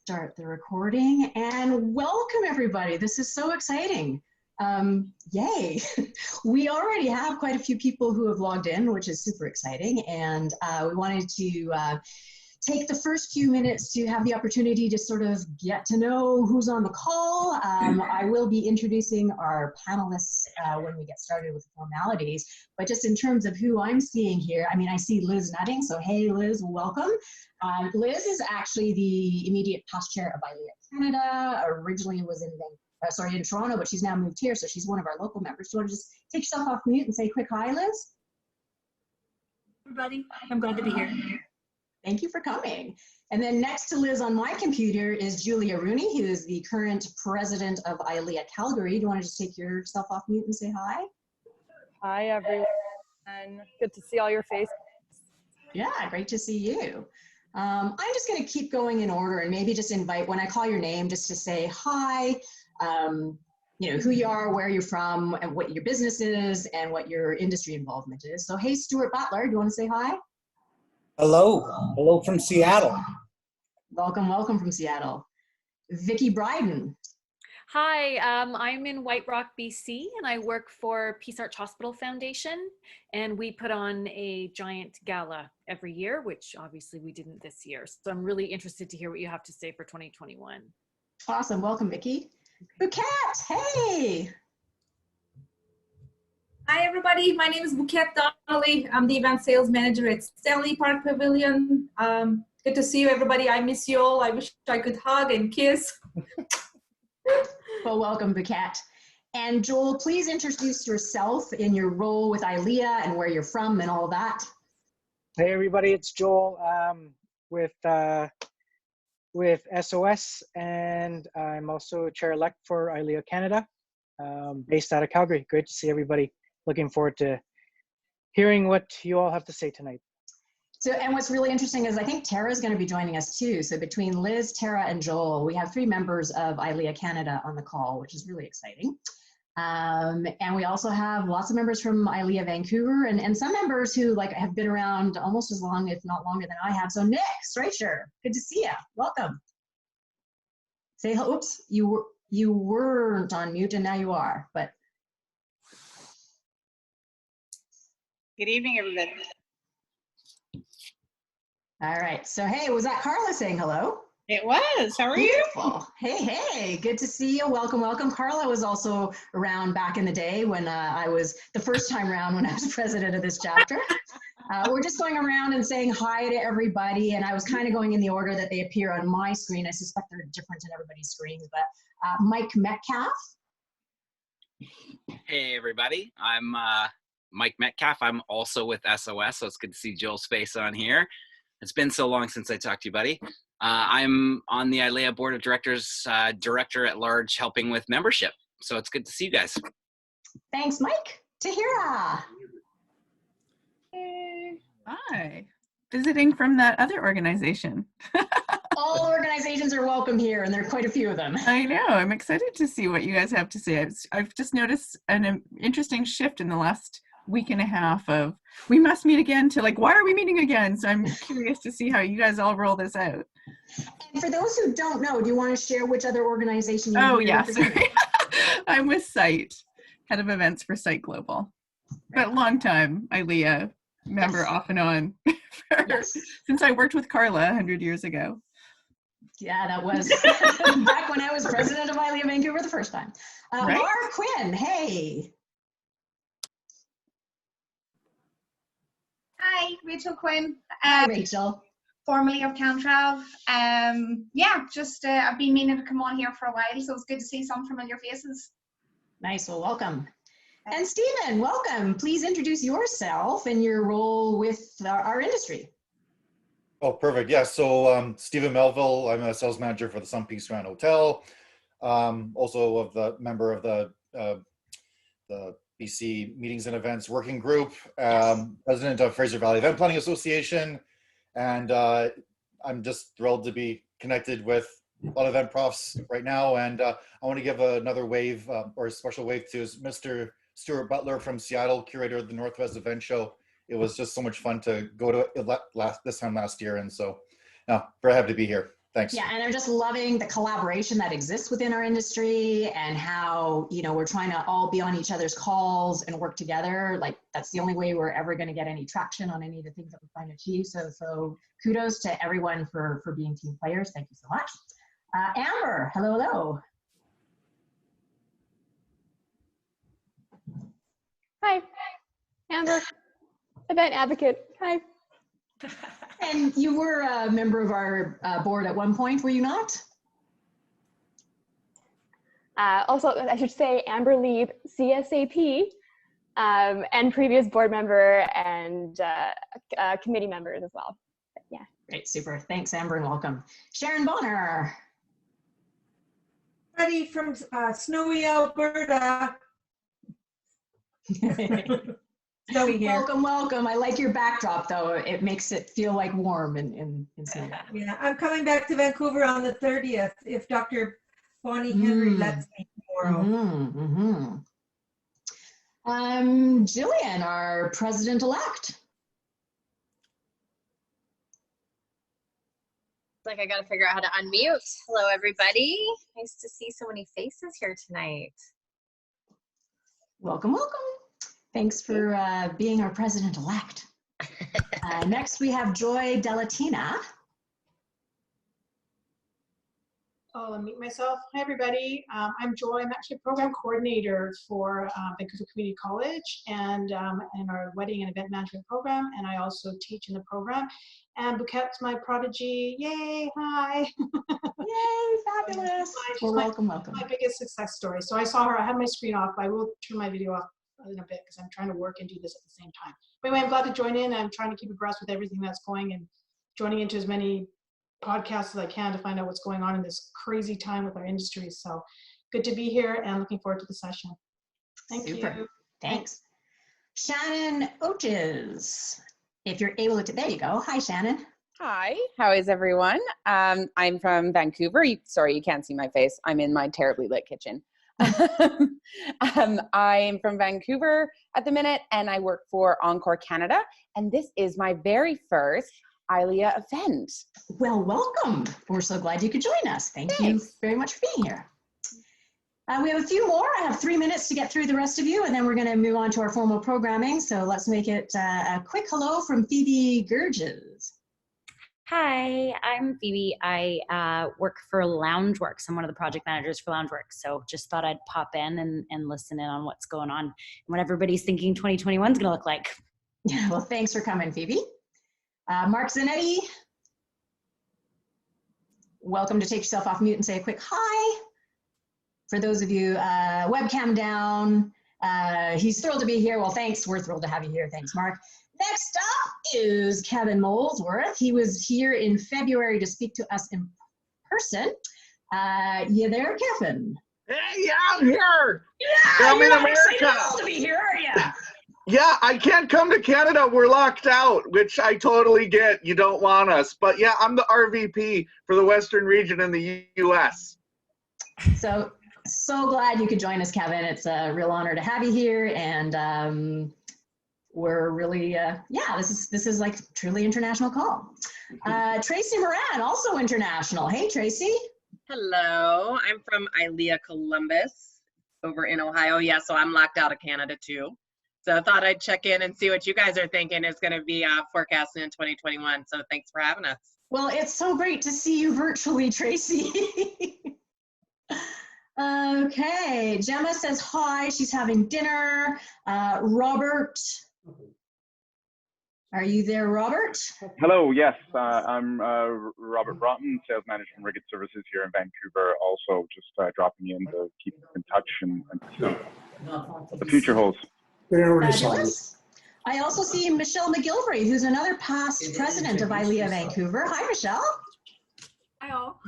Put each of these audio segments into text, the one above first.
Start the recording and welcome everybody. This is so exciting. Yay. We already have quite a few people who have logged in, which is super exciting. And we wanted to take the first few minutes to have the opportunity to sort of get to know who's on the call. I will be introducing our panelists when we get started with the formalities, but just in terms of who I'm seeing here, I mean, I see Liz nodding, so hey Liz, welcome. Liz is actually the immediate past chair of ILEA Canada, originally was in Toronto, but she's now moved here, so she's one of our local members. Do you want to just take yourself off mute and say a quick hi, Liz? Everybody, I'm glad to be here. Thank you for coming. And then next to Liz on my computer is Julia Rooney, who is the current president of ILEA Calgary. Do you want to just take yourself off mute and say hi? Hi, everyone. Good to see all your faces. Yeah, great to see you. I'm just going to keep going in order and maybe just invite, when I call your name, just to say hi, you know, who you are, where you're from, and what your business is, and what your industry involvement is. So, hey, Stuart Butler, do you want to say hi? Hello. Hello from Seattle. Welcome, welcome from Seattle. Vicki Bryden. Hi, I'm in White Rock, BC, and I work for Peace Arch Hospital Foundation, and we put on a giant gala every year, which obviously we didn't this year. So I'm really interested to hear what you have to say for 2021. Awesome, welcome, Vicki. Bouquet, hey! Hi, everybody. My name is Bouquet Donnelly. I'm the event sales manager at Stanley Park Pavilion. Good to see you, everybody. I miss you all. I wish I could hug and kiss. Well, welcome, Bouquet. And Joel, please introduce yourself in your role with ILEA and where you're from and all that. Hey, everybody. It's Joel with SOS, and I'm also chair-elect for ILEA Canada, based out of Calgary. Great to see everybody. Looking forward to hearing what you all have to say tonight. So, and what's really interesting is I think Tara is going to be joining us too. So between Liz, Tara, and Joel, we have 3 members of ILEA Canada on the call, which is really exciting. And we also have lots of members from ILEA Vancouver and some members who like have been around almost as long, if not longer than I have. So Nick Streicher, good to see you. Welcome. Say, oops, you weren't on mute and now you are, but. Good evening, everybody. All right. So, hey, was that Carla saying hello? It was. How are Beautiful. You? Hey, good to see you. Welcome, welcome. Carla was also around back in the day when I was the first time around when I was president of this chapter. We're just going around and saying hi to everybody, and I was kind of going in the order that they appear on my screen. I suspect they're different in everybody's screens, but Mike Metcalf. Hey, everybody. I'm Mike Metcalf. I'm also with SOS, so it's good to see Joel's face on here. It's been so long since I talked to you, buddy. I'm on the ILEA Board of Directors, Director at Large, helping with membership. So it's good to see you guys. Thanks, Mike. Tahira. Hey. Hi. Visiting from that other organization. All organizations are welcome here, and there are quite a few of them. I know. I'm excited to see what you guys have to say. I've just noticed an interesting shift in the last week and a half of we must meet again to like, why are we meeting again? So I'm curious to see how you guys all roll this out. And for those who don't know, do you want to share which other organization you're Oh, yeah, sorry. I'm with SITE, head of events for SITE Global. But long time ILEA member, yes. Off and on. Yes. Since I worked with Carla 100 years ago. Yeah, that was back when I was president of ILEA Vancouver the first time. Right? Laura Quinn, hey. Hi, Rachel Quinn. Hi, Rachel. Formerly of Cantrav. Yeah, just I've been meaning to come on here for a while, so it's good to see some familiar faces. Nice, well, welcome. And Stephen, welcome. Please introduce yourself and your role with our industry. Oh, perfect. Yeah, so Stephen Melville, I'm a sales manager for the Sun Peaks Grand Hotel. Also of the member of the BC Meetings and Events Working Group, president of Fraser Valley Event Planning Association, and I'm just thrilled to be connected with a lot of event profs right now. And I want to give another wave or a special wave to Mr. Stuart Butler from Seattle, curator of the Northwest Event Show. It was just so much fun to go to it this time last year, and so very happy to be here. Thanks. Yeah, and I'm just loving the collaboration that exists within our industry and how, you know, we're trying to all be on each other's calls and work together. Like, that's the only way we're ever going to get any traction on any of the things that we're trying to achieve. So kudos to everyone for being team players. Thank you so much. Amber, hello, hello. Hi, Amber, event advocate. Hi. And you were a member of our board at one point, were you not? Also, I should say Amber Lieb, CSAP, and previous board member and committee members as well. But yeah. Great, super. Thanks, Amber, and welcome. Sharon Bonner. Buddy from snowy Alberta. Snowy here. Welcome, welcome. I like your backdrop, though. It makes it feel like warm in snow. Yeah, I'm coming back to Vancouver on the 30th if Dr. Bonnie Henry lets me tomorrow. Jillian, our president-elect. Like I got to figure out how to unmute. Hello, everybody. Nice to see so many faces here tonight. Welcome, welcome. Thanks for being our president-elect. Next, we have Joy Delatina. I'll unmute myself. Hi, everybody. I'm Joy. I'm actually a program coordinator for Vancouver Community College and in our wedding and event management program. And I also teach in the program. And Bouquet's my prodigy. Yay, hi. Yay, fabulous. Well, welcome, welcome. My biggest success story. So I saw her. I have my screen off. I will turn my video off in a bit because I'm trying to work and do this at the same time. But anyway, I'm glad to join in. I'm trying to keep abreast with everything that's going and joining into as many podcasts as I can to find out what's going on in this crazy time with our industry. So good to be here and looking forward to the session. Thank you. Thanks. Shannon Oaches, if you're able to, there you go. Hi, Shannon. Hi, how is everyone? I'm from Vancouver. Sorry, you can't see my face. I'm in my terribly lit kitchen. I'm from Vancouver at the minute and I work for Encore Canada. And this is my very first ILEA event. Well, welcome. We're so glad you could join us. Thanks. You very much for being here. We have a few more. I have 3 minutes to get through the rest of you, and then we're going to move on to our formal programming. So let's make it a quick hello from Phoebe Gurges. Hi, I'm Phoebe. I work for Loungeworks. I'm one of the project managers for Loungeworks. So just thought I'd pop in and listen in on what's going on and what everybody's thinking 2021 is going to look like. Yeah, well, thanks for coming, Phoebe. Mark Zanetti, welcome to take yourself off mute and say a quick hi. For those of you webcam down, he's thrilled to be here. Well, thanks. We're thrilled to have you here. Thanks, Mark. Next up is Kevin Molesworth. He was here in February to speak to us in person. You there, Kevin? Hey, yeah, I'm here. Yeah, I'm in you're America. excited to be here, are you? Yeah, I can't come to Canada. We're locked out, which I totally get. You don't want us. But yeah, I'm the RVP for the Western region in the US. So glad you could join us, Kevin. It's a real honor to have you here. And we're really, this is like truly international call. Tracy Moran, also international. Hey, Tracy. Hello, I'm from ILEA Columbus over in Ohio. Yeah, so I'm locked out of Canada too. So I thought I'd check in and see what you guys are thinking is going to be forecasting in 2021. So thanks for having us. Well, it's so great to see you virtually, Tracy. Okay, Gemma says hi. She's having dinner. Robert, are you there, Robert? Hello, yes. I'm Robert Broughton, sales manager from Rigged Services here in Vancouver. Also just dropping in to keep in touch and see what the future holds. Fabulous. I also see Michelle McGilvery, who's another past president of ILEA Vancouver. Hi, Michelle. Hi, all.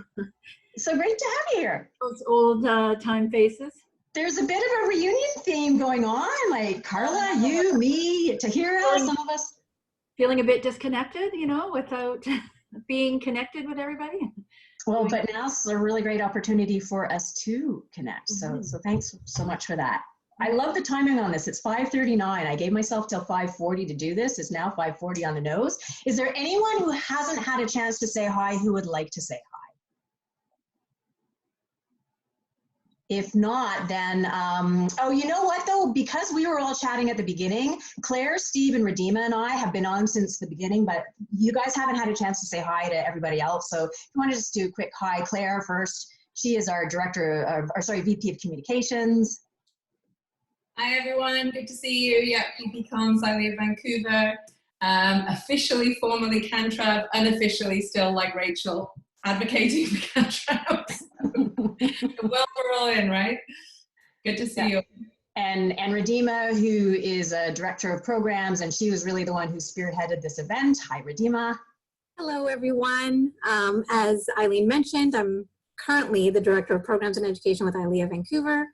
So great to have you here. Those old time faces. There's a bit of a reunion theme going on, like Carla, you, me, Tahira, some of us. Feeling a bit disconnected, you know, without being connected with everybody. Well, but now's a really great opportunity for us to connect. So thanks so much for that. I love the timing on this. It's 5:39. I gave myself till 5:40 to do this. It's now 5:40 on the nose. Is there anyone who hasn't had a chance to say hi who would like to say hi? If not, then, oh, you know what though? Because we were all chatting at the beginning, Claire, Steve, and Redima and I have been on since the beginning, but you guys haven't had a chance to say hi to everybody else. So if you want to just do a quick hi, Claire first. She is our VP of Communications. Hi everyone, good to see you. Yeah, VP Comms, ILEA Vancouver. Officially, formally Cantrab, unofficially still like Rachel, advocating for Cantrab. Well, we're all in, right? Good to see you. And Redima, who is a director of programs, and she was really the one who spearheaded this event. Hi, Redima. Hello, everyone. As Eileen mentioned, I'm currently the director of programs and education with ILEA Vancouver.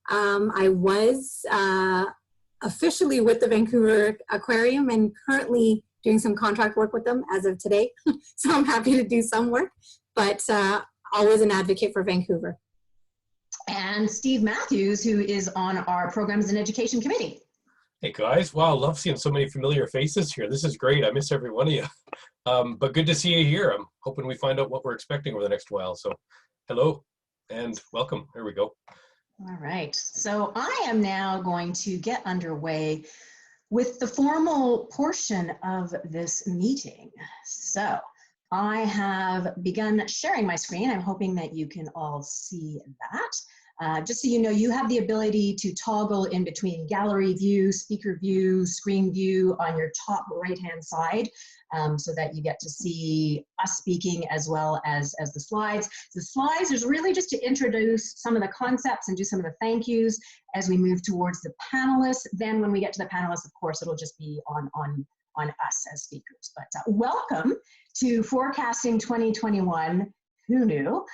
I was officially with the Vancouver Aquarium and currently doing some contract work with them as of today. So I'm happy to do some work, but always an advocate for Vancouver. And Steve Matthews, who is on our Programs and Education Committee. Hey guys, wow, love seeing so many familiar faces here. This is great. I miss every one of you. But good to see you here. I'm hoping we find out what we're expecting over the next while. So hello and welcome. There we go. All right. So I am now going to get underway with the formal portion of this meeting. So I have begun sharing my screen. I'm hoping that you can all see that. Just so you know, you have the ability to toggle in between gallery view, speaker view, screen view on your top right-hand side so that you get to see us speaking as well as the slides. The slides is really just to introduce some of the concepts and do some of the thank yous as we move towards the panelists. Then when we get to the panelists, of course, it'll just be on us as speakers. But welcome to Forecasting 2021. Who knew?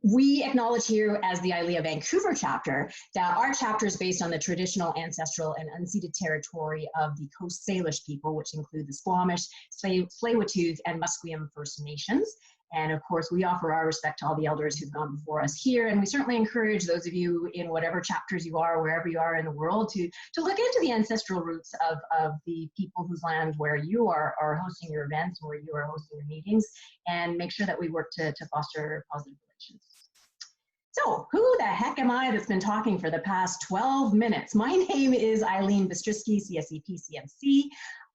We acknowledge here as the ILEA Vancouver chapter that our chapter is based on the traditional, ancestral, and unceded territory of the Coast Salish people, which include the Squamish, Tsleil-Waututh, and Musqueam First Nations. And of course, we offer our respect to all the elders who've gone before us here. And we certainly encourage those of you in whatever chapters you are, wherever you are in the world, to look into the ancestral roots of the people whose land where you are hosting your events, where you are hosting your meetings, and make sure that we work to foster positive relations. So who the heck am I that's been talking for the past 12 minutes? My name is Eileen Bystrisky, CSEP CMC.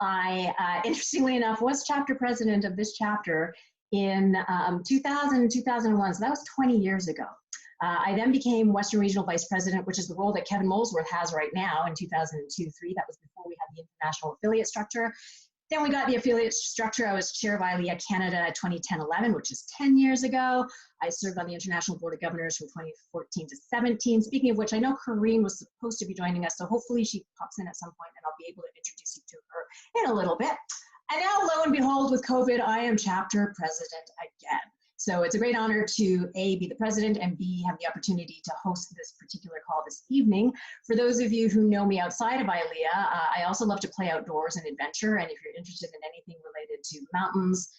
I, interestingly enough, was chapter president of this chapter in 2000, 2001, so that was 20 years ago. I then became Western Regional Vice President, which is the role that Kevin Molesworth has right now in 2002-03. That was before we had the international affiliate structure. Then we got the affiliate structure. I was chair of ILEA Canada 2010-11, which is 10 years ago. I served on the International Board of Governors from 2014 to 17. Speaking of which, I know Corrine was supposed to be joining us, so hopefully she pops in at some point and I'll be able to introduce you to her in a little bit. And now, lo and behold, with COVID, I am chapter president again. So it's a great honor to A, be the president, and B, have the opportunity to host this particular call this evening. For those of you who know me outside of ILEA, I also love to play outdoors and adventure. And if you're interested in anything related to mountains,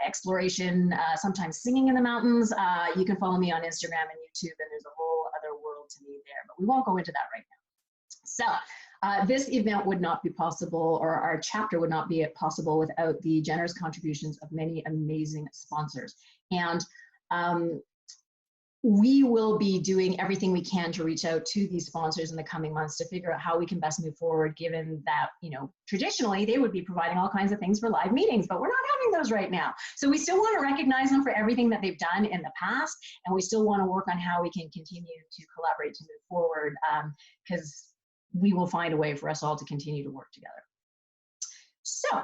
exploration, sometimes singing in the mountains, you can follow me on Instagram and YouTube, and there's a whole other world to me there. But we won't go into that right now. So this event would not be possible, or our chapter would not be possible without the generous contributions of many amazing sponsors. And we will be doing everything we can to reach out to these sponsors in the coming months to figure out how we can best move forward, given that, you know, traditionally they would be providing all kinds of things for live meetings, but we're not having those right now. So we still want to recognize them for everything that they've done in the past, and we still want to work on how we can continue to collaborate to move forward, because we will find a way for us all to continue to work together. So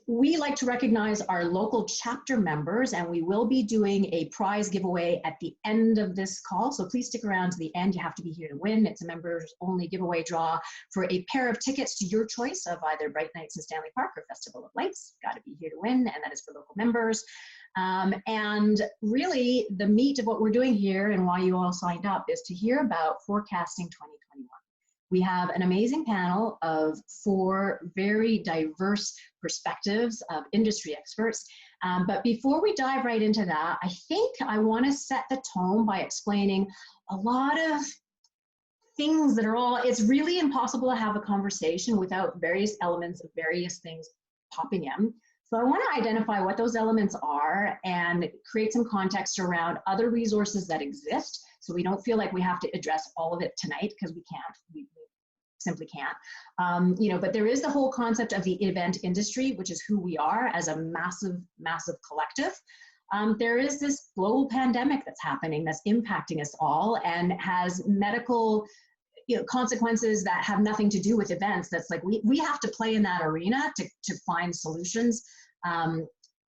we like to recognize our local chapter members, and we will be doing a prize giveaway at the end of this call. So please stick around to the end. You have to be here to win. It's a members only giveaway draw for a pair of tickets to your choice of either Bright Nights in Stanley Park or Festival of Lights. Got to be here to win, and that is for local members. And really the meat of what we're doing here and why you all signed up is to hear about Forecasting 2021. We have an amazing panel of 4 very diverse perspectives of industry experts. But before we dive right into that, I think I want to set the tone by explaining a lot of things that are all, it's really impossible to have a conversation without various elements of various things popping in. So I want to identify what those elements are and create some context around other resources that exist, so we don't feel like we have to address all of it tonight, because we can't. We simply can't. You know, but there is the whole concept of the event industry, which is who we are as a massive, massive collective. There is this global pandemic that's happening that's impacting us all and has medical, you know, consequences that have nothing to do with events. That's like we have to play in that arena to find solutions.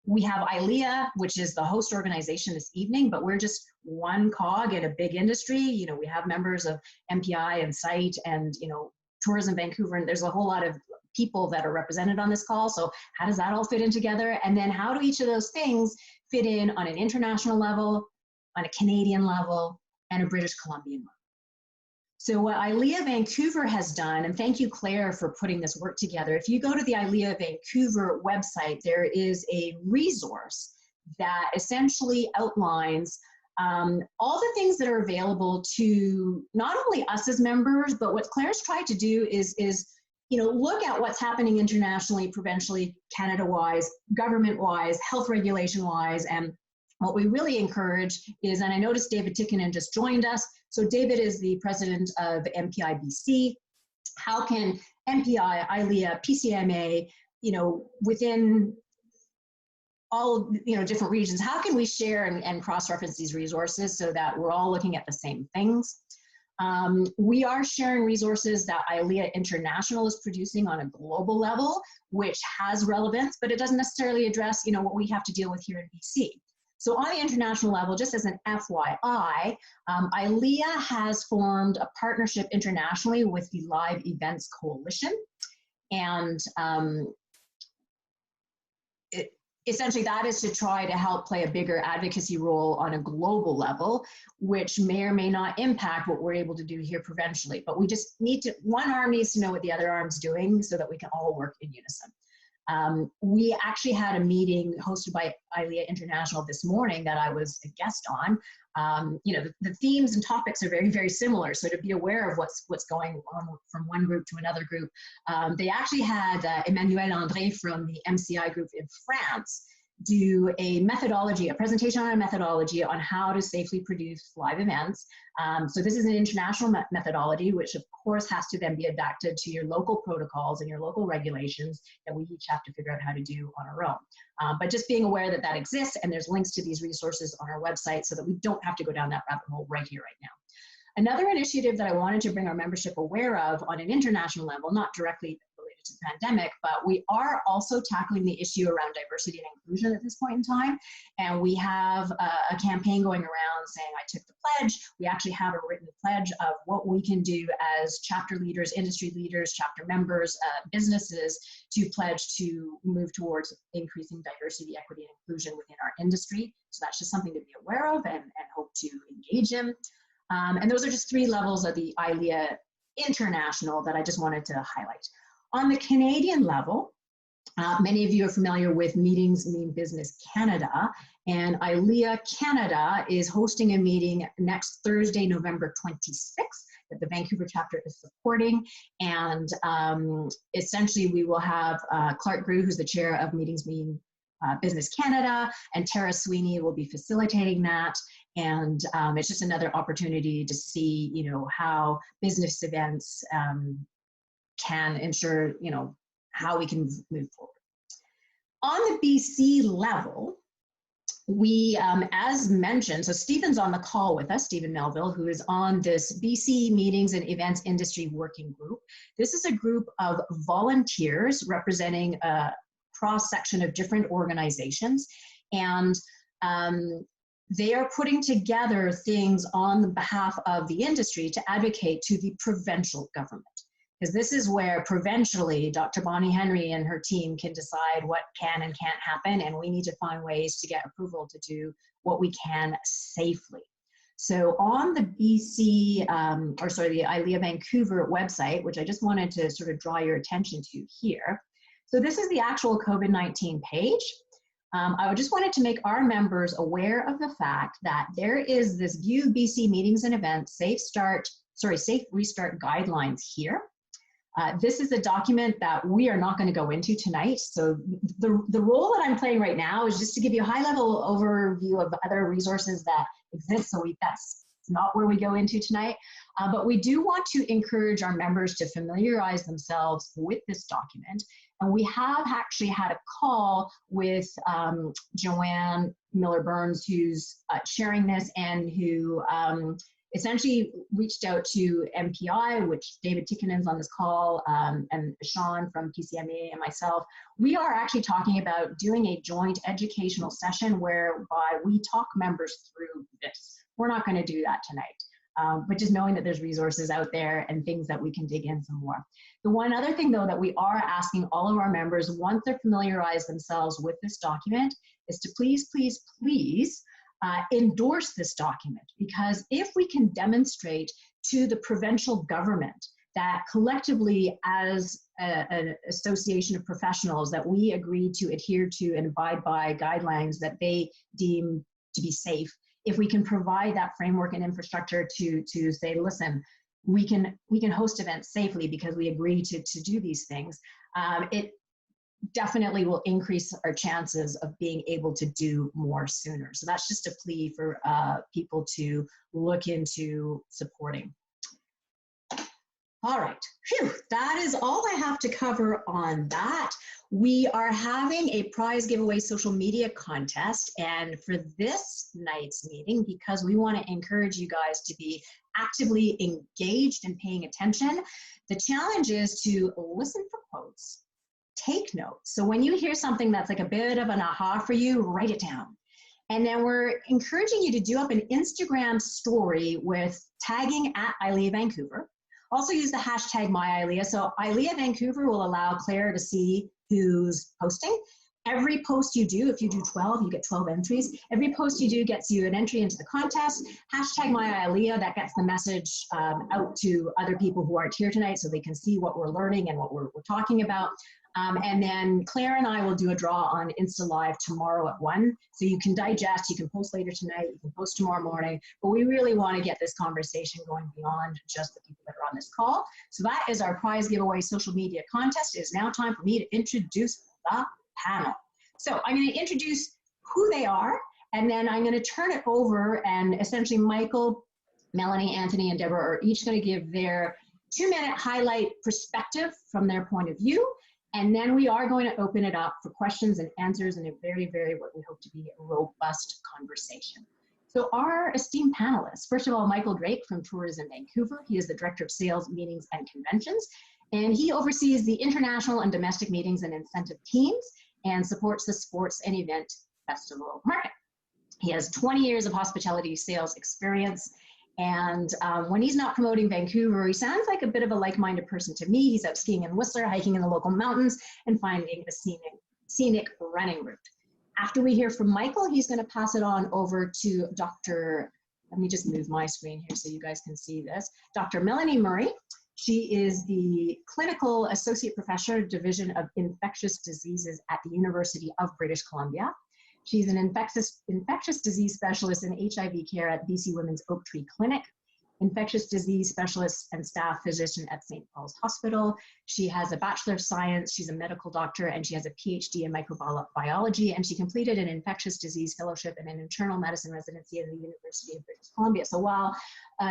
We have ILEA, which is the host organization this evening, but we're just one cog in a big industry. You know, we have members of MPI and SITE and, you know, Tourism Vancouver, and there's a whole lot of people that are represented on this call. So how does that all fit in together? And then how do each of those things fit in on an international level, on a Canadian level, and a British Columbian level? So what ILEA Vancouver has done, and thank you, Claire, for putting this work together. If you go to the ILEA Vancouver website, there is a resource that essentially outlines all the things that are available to not only us as members, but what Claire's tried to do is you know, look at what's happening internationally, provincially, Canada-wise, government-wise, health regulation-wise, and what we really encourage is, and I noticed David Tickinen just joined us. So David is the president of MPI BC. How can MPI, ILEA, PCMA, you know, within all, you know, different regions, how can we share and cross-reference these resources so that we're all looking at the same things? We are sharing resources that ILEA International is producing on a global level, which has relevance, but it doesn't necessarily address, you know, what we have to deal with here in BC. So on the international level, just as an FYI, ILEA has formed a partnership internationally with the Live Events Coalition. And essentially that is to try to help play a bigger advocacy role on a global level, which may or may not impact what we're able to do here provincially. But we just need to, one arm needs to know what the other arm's doing so that we can all work in unison. We actually had a meeting hosted by ILEA International this morning that I was a guest on. You know, the themes and topics are very, very similar. So to be aware of what's going on from one group to another group. They actually had Emmanuel André from the MCI group in France do a methodology, a presentation on a methodology on how to safely produce live events. So this is an international methodology, which of course has to then be adapted to your local protocols and your local regulations that we each have to figure out how to do on our own. But just being aware that that exists, and there's links to these resources on our website so that we don't have to go down that rabbit hole right here, right now. Another initiative that I wanted to bring our membership aware of on an international level, not directly related to the pandemic, but we are also tackling the issue around diversity and inclusion at this point in time. And we have a campaign going around saying, I took the pledge. We actually have a written pledge of what we can do as chapter leaders, industry leaders, chapter members, businesses to pledge to move towards increasing diversity, equity, and inclusion within our industry. So that's just something to be aware of and hope to engage in. And those are just 3 levels of the ILEA International that I just wanted to highlight. On the Canadian level, many of you are familiar with Meetings Mean Business Canada, and ILEA Canada is hosting a meeting next Thursday, November 26th, that the Vancouver chapter is supporting. And essentially we will have Clark Grew, who's the chair of Meetings Mean Business Canada, and Tara Sweeney will be facilitating that. And it's just another opportunity to see, you know, how business events can ensure, you know, how we can move forward. On the BC level, we, as mentioned, so Stephen's on the call with us, Stephen Melville, who is on this BC Meetings and Events Industry Working Group. This is a group of volunteers representing a cross-section of different organizations, and they are putting together things on behalf of the industry to advocate to the provincial government. Because this is where provincially Dr. Bonnie Henry and her team can decide what can and can't happen, and we need to find ways to get approval to do what we can safely. So on the BC, the ILEA Vancouver website, which I just wanted to sort of draw your attention to here. So this is the actual COVID-19 page. I just wanted to make our members aware of the fact that there is this View BC Meetings and Events Safe Restart Guidelines here. This is a document that we are not going to go into tonight. So the role that I'm playing right now is just to give you a high-level overview of other resources that exist. So that's not where we go into tonight. But we do want to encourage our members to familiarize themselves with this document. And we have actually had a call with Joanne Miller-Burns, who's sharing this and who essentially reached out to MPI, which David Tikkanen's on this call, and Sean from PCMA and myself. We are actually talking about doing a joint educational session whereby we talk members through this. We're not going to do that tonight, but just knowing that there's resources out there and things that we can dig in some more. The one other thing, though, that we are asking all of our members, once they're familiarized themselves with this document, is to please, please, please endorse this document, because if we can demonstrate to the provincial government that collectively as an association of professionals that we agree to adhere to and abide by guidelines that they deem to be safe, if we can provide that framework and infrastructure to say, listen, we can host events safely because we agree to do these things, it definitely will increase our chances of being able to do more sooner. So that's just a plea for people to look into supporting. All right, phew, that is all I have to cover on that. We are having a prize giveaway social media contest, and for this night's meeting, because we want to encourage you guys to be actively engaged and paying attention, the challenge is to listen for quotes, take notes. So when you hear something that's like a bit of an aha for you, write it down. And then we're encouraging you to do up an Instagram story with tagging at ILEA Vancouver. Also use the hashtag MyILEA. So ILEA Vancouver will allow Claire to see who's posting. Every post you do, if you do 12, you get 12 entries. Every post you do gets you an entry into the contest. Hashtag MyILEA, that gets the message out to other people who aren't here tonight so they can see what we're learning and what we're talking about. And then Claire and I will do a draw on Insta Live tomorrow at 1. So you can digest, you can post later tonight, you can post tomorrow morning, but we really want to get this conversation going beyond just the people that are on this call. So that is our prize giveaway social media contest. It is now time for me to introduce the panel. So I'm going to introduce who they are, and then I'm going to turn it over, and essentially Michael, Melanie, Anthony, and Deborah are each going to give their 2-minute highlight perspective from their point of view. And then we are going to open it up for questions and answers in a very, very, what we hope to be a robust conversation. So our esteemed panelists, first of all, Michael Drake from Tourism Vancouver. He is the Director of Sales, Meetings, and Conventions. And he oversees the international and domestic meetings and incentive teams and supports the sports and event festival market. He has 20 years of hospitality sales experience. And when he's not promoting Vancouver, he sounds like a bit of a like-minded person to me. He's out skiing in Whistler, hiking in the local mountains, and finding a scenic running route. After we hear from Michael, he's going to pass it on over to Dr. Let me just move my screen here so you guys can see this. Dr. Melanie Murray. She is the Clinical Associate Professor, Division of Infectious Diseases at the University of British Columbia. She's an infectious disease specialist in HIV care at BC Women's Oak Tree Clinic, infectious disease specialist and staff physician at St. Paul's Hospital. She has a Bachelor of Science, she's a medical doctor, and she has a PhD in microbiology, and she completed an infectious disease fellowship and an internal medicine residency at the University of British Columbia. So while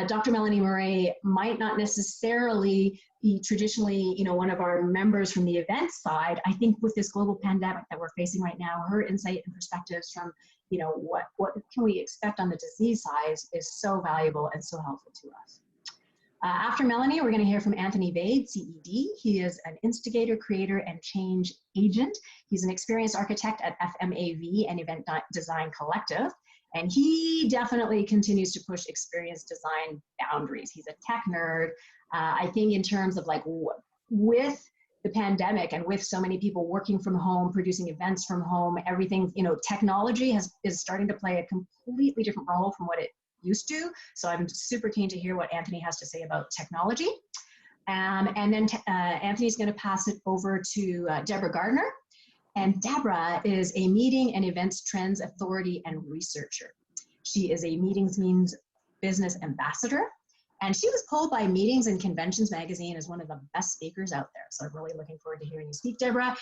Dr. Melanie Murray might not necessarily be traditionally, one of our members from the event side, I think with this global pandemic that we're facing right now, her insight and perspectives from, what can we expect on the disease side is so valuable and so helpful to us. After Melanie, we're going to hear from Anthony Vade, CED. He is an instigator, creator, and change agent. He's an experienced architect at FMAV and Event Design Collective. And he definitely continues to push experience design boundaries. He's a tech nerd. I think in terms of with the pandemic and with so many people working from home, producing events from home, everything, technology is starting to play a completely different role from what it used to. So I'm super keen to hear what Anthony has to say about technology. And then Anthony's going to pass it over to Deborah Gardner. And Deborah is a meeting and events trends authority and researcher. She is a means business ambassador, And she was polled by Meetings and Conventions magazine as one of the best speakers out there. So I'm really looking forward to hearing you speak, Deborah.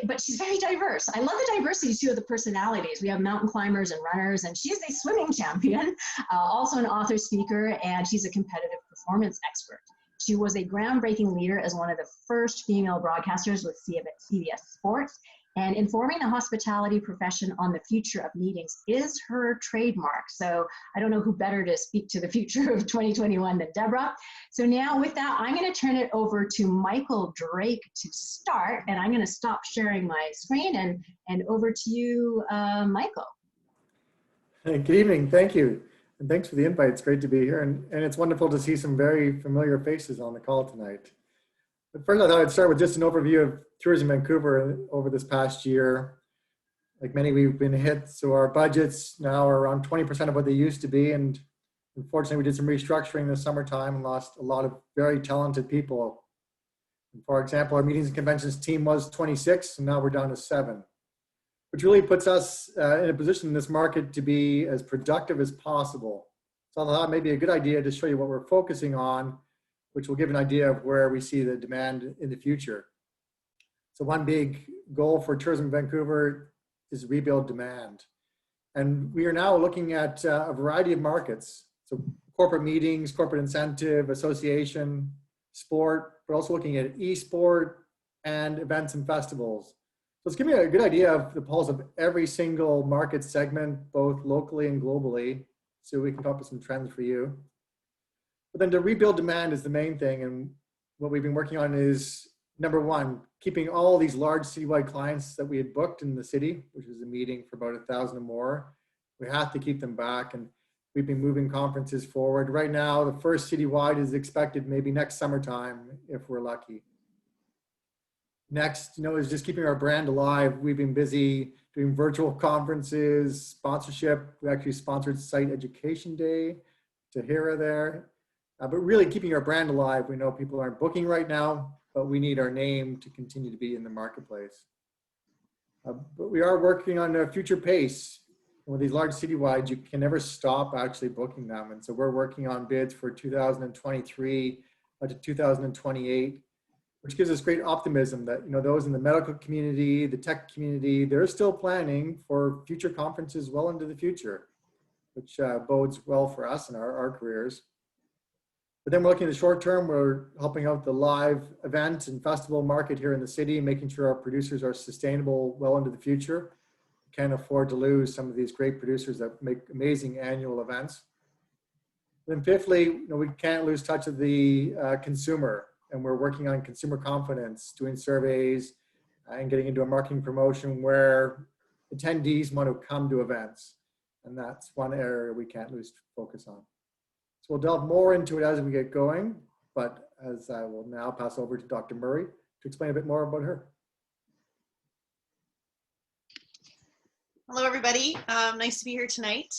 But she's very diverse. I love the diversity too of the personalities. We have mountain climbers and runners, and she is a swimming champion, also an author, speaker, and she's a competitive performance expert. She was a groundbreaking leader as one of the first female broadcasters with CBS Sports, and informing the hospitality profession on the future of meetings is her trademark. So I don't know who better to speak to the future of 2021 than Deborah. So now with that, I'm going to turn it over to Michael Drake to start, and I'm going to stop sharing my screen and over to you, Michael. Hey, good evening. Thank you. And thanks for the invite. It's great to be here. And it's wonderful to see some very familiar faces on the call tonight. But first, I thought I'd start with just an overview of tourism in Vancouver over this past year. Like many, we've been hit. So our budgets now are around 20% of what they used to be. And unfortunately, we did some restructuring this summertime and lost a lot of very talented people. And for example, our meetings and conventions team was 26, and now we're down to 7. Which really puts us in a position in this market to be as productive as possible. So I thought it may be a good idea to show you what we're focusing on, which will give an idea of where we see the demand in the future. So one big goal for tourism in Vancouver is rebuild demand. And we are now looking at a variety of markets. So corporate meetings, corporate incentive, association, sport, but also looking at e-sport and events and festivals. So it's giving me a good idea of the pulse of every single market segment, both locally and globally, so we can come up with some trends for you. But then to rebuild demand is the main thing, and what we've been working on is, number one, keeping all these large citywide clients that we had booked in the city, which was a meeting for about 1,000 or more. We have to keep them back, and we've been moving conferences forward. Right now, the first citywide is expected maybe next summertime, if we're lucky. Next, is just keeping our brand alive. We've been busy doing virtual conferences, sponsorship. We actually sponsored Site Education Day to Hira there. But really keeping our brand alive. We know people aren't booking right now, but we need our name to continue to be in the marketplace. But we are working on a future pace. With these large citywides, you can never stop actually booking them. And so we're working on bids for 2023 to 2028. Which gives us great optimism that those in the medical community, the tech community, they're still planning for future conferences well into the future, which bodes well for us and our careers. But then we're looking at the short term. We're helping out the live event and festival market here in the city, making sure our producers are sustainable well into the future. We can't afford to lose some of these great producers that make amazing annual events. Then fifthly, we can't lose touch of the consumer. And we're working on consumer confidence, doing surveys and getting into a marketing promotion where attendees want to come to events. And that's one area we can't lose focus on. So we'll delve more into it as we get going, but as I will now pass over to Dr. Murray to explain a bit more about her. Hello, everybody. Nice to be here tonight.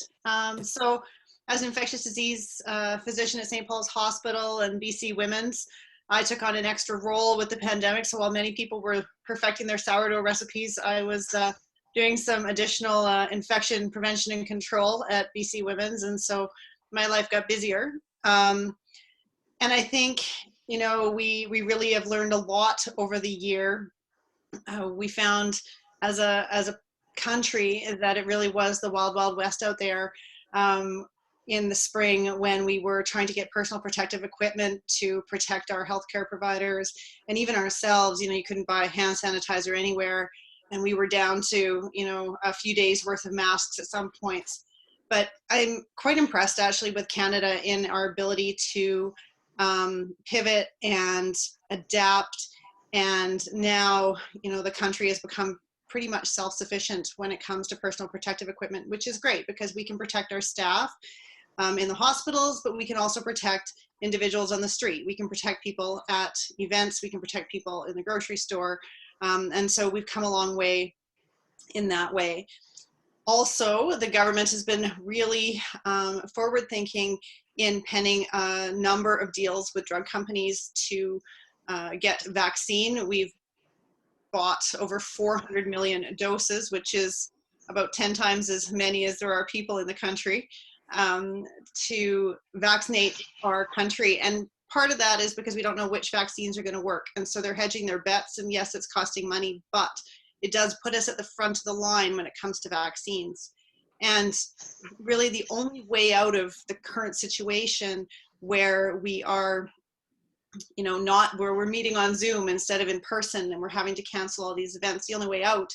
So as an infectious disease physician at St. Paul's Hospital and BC Women's, I took on an extra role with the pandemic. So while many people were perfecting their sourdough recipes, I was doing some additional infection prevention and control at BC Women's. And so my life got busier. And I think, we really have learned a lot over the year. We found as a country that it really was the wild, wild west out there. In the spring when we were trying to get personal protective equipment to protect our healthcare providers and even ourselves. You couldn't buy hand sanitizer anywhere, and we were down to a few days worth of masks at some points. But I'm quite impressed actually with Canada in our ability to pivot and adapt, and now the country has become pretty much self-sufficient when it comes to personal protective equipment, which is great because we can protect our staff in the hospitals, but we can also protect individuals on the street. We can protect people at events. We can protect people in the grocery store. And so we've come a long way in that way. Also, the government has been really forward-thinking in penning a number of deals with drug companies to get vaccine. We've bought over 400 million doses, which is about 10 times as many as there are people in the country. to vaccinate our country. And part of that is because we don't know which vaccines are going to work. And so they're hedging their bets. And yes, it's costing money, but it does put us at the front of the line when it comes to vaccines. And really the only way out of the current situation where we are, you know, not where we're meeting on Zoom instead of in person and we're having to cancel all these events, the only way out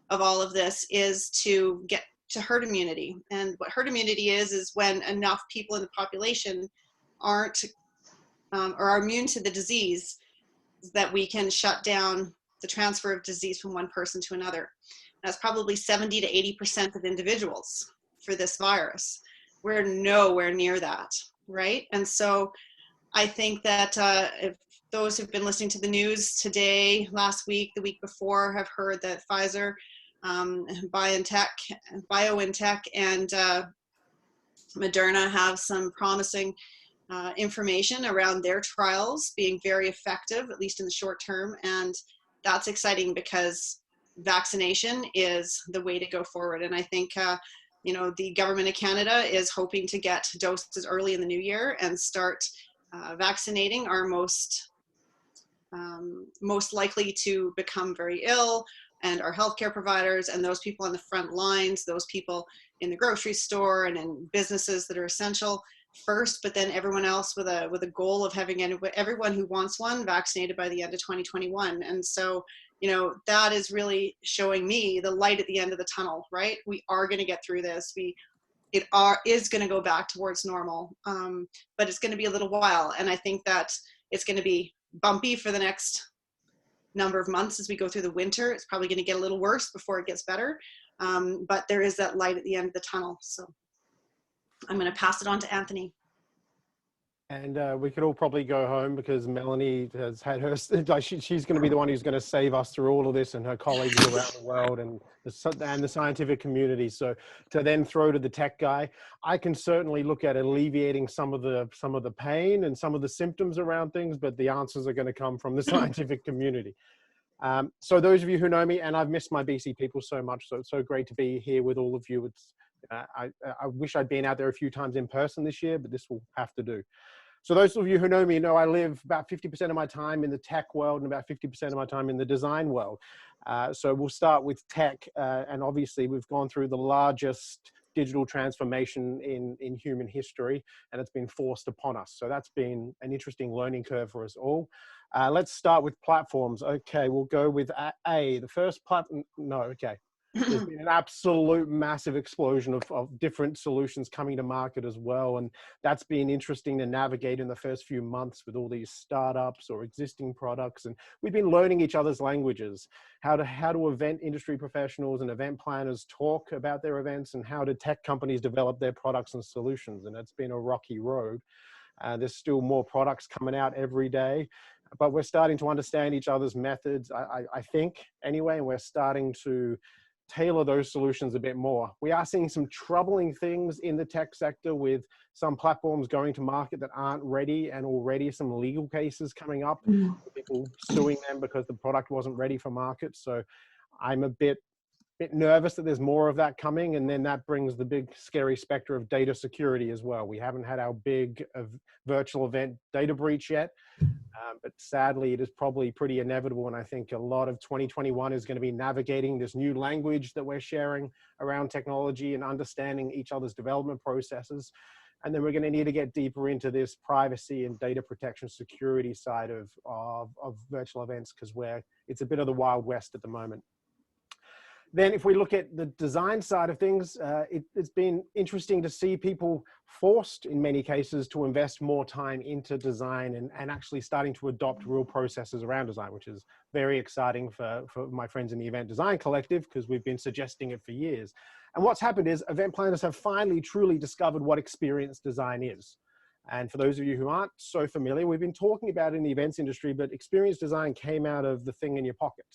of all of this is to get to herd immunity. And what herd immunity is when enough people in the population aren't or are immune to the disease that we can shut down the transfer of disease from one person to another. That's probably 70 to 80% of individuals for this virus. We're nowhere near that, right? And so I think that if those who've been listening to the news today, last week, the week before, have heard that Pfizer, BioNTech, and Moderna have some promising information around their trials being very effective, at least in the short term. And that's exciting because vaccination is the way to go forward. And I think, you know, the government of Canada is hoping to get doses early in the new year and start vaccinating our most likely to become very ill, and our healthcare providers and those people on the front lines, those people in the grocery store and in businesses that are essential first, but then everyone else with a goal of having everyone who wants one vaccinated by the end of 2021. And so, you know, that is really showing me the light at the end of the tunnel, right? We are going to get through this. It is going to go back towards normal, but it's going to be a little while. And I think that it's going to be bumpy for the next number of months as we go through the winter. It's probably going to get a little worse before it gets better. But there is that light at the end of the tunnel. So I'm going to pass it on to Anthony. And we could all probably go home because Melanie has had her, like she's going to be the one who's going to save us through all of this, and her colleagues around the world and the scientific community. So to then throw to the tech guy, I can certainly look at alleviating some of the pain and some of the symptoms around things, but the answers are going to come from the scientific community. So those of you who know me, and I've missed my BC people so much, so it's so great to be here with all of you. It's I wish I'd been out there a few times in person this year, but this will have to do. So those of you who know me know I live about 50% of my time in the tech world and about 50% of my time in the design world. So we'll start with tech, and obviously we've gone through the largest digital transformation in human history, and it's been forced upon us. So that's been an interesting learning curve for us all. Let's start with platforms. Okay, we'll go with A. The first platform, no, okay. There's been an absolute massive explosion of different solutions coming to market as well. And that's been interesting to navigate in the first few months with all these startups or existing products. And we've been learning each other's languages, how do event industry professionals and event planners talk about their events, and how do tech companies develop their products and solutions. And it's been a rocky road. There's still more products coming out every day, but we're starting to understand each other's methods, I think, anyway, and we're starting to tailor those solutions a bit more. We are seeing some troubling things in the tech sector with some platforms going to market that aren't ready, and already some legal cases coming up, people suing them because the product wasn't ready for market. So I'm a bit nervous that there's more of that coming, and then that brings the big scary specter of data security as well. We haven't had our big virtual event data breach yet, but sadly it is probably pretty inevitable, and I think a lot of 2021 is going to be navigating this new language that we're sharing around technology and understanding each other's development processes. And then we're going to need to get deeper into this privacy and data protection security side of virtual events, because it's a bit of the Wild West at the moment. Then if we look at the design side of things, it's been interesting to see people forced in many cases to invest more time into design and actually starting to adopt real processes around design, which is very exciting for my friends in the Event Design Collective, because we've been suggesting it for years. And what's happened is event planners have finally truly discovered what experience design is. And for those of you who aren't so familiar, we've been talking about it in the events industry, but experience design came out of the thing in your pocket.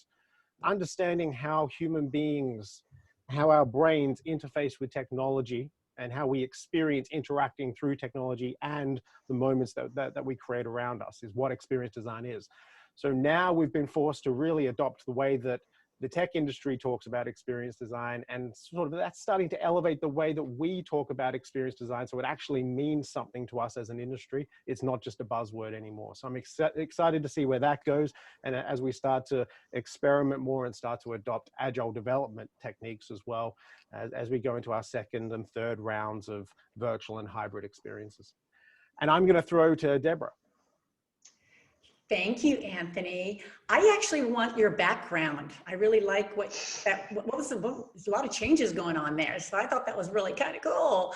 Understanding how human beings, how our brains interface with technology, and how we experience interacting through technology and the moments that we create around us is what experience design is. So now we've been forced to really adopt the way that the tech industry talks about experience design, and sort of that's starting to elevate the way that we talk about experience design, so it actually means something to us as an industry. It's not just a buzzword anymore. So I'm excited to see where that goes, and as we start to experiment more and start to adopt agile development techniques as well, as we go into our second and third rounds of virtual and hybrid experiences. And I'm going to throw to Deborah. Thank you, Anthony. I actually want your background. I really like there's a lot of changes going on there. So I thought that was really kind of cool.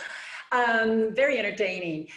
Very entertaining.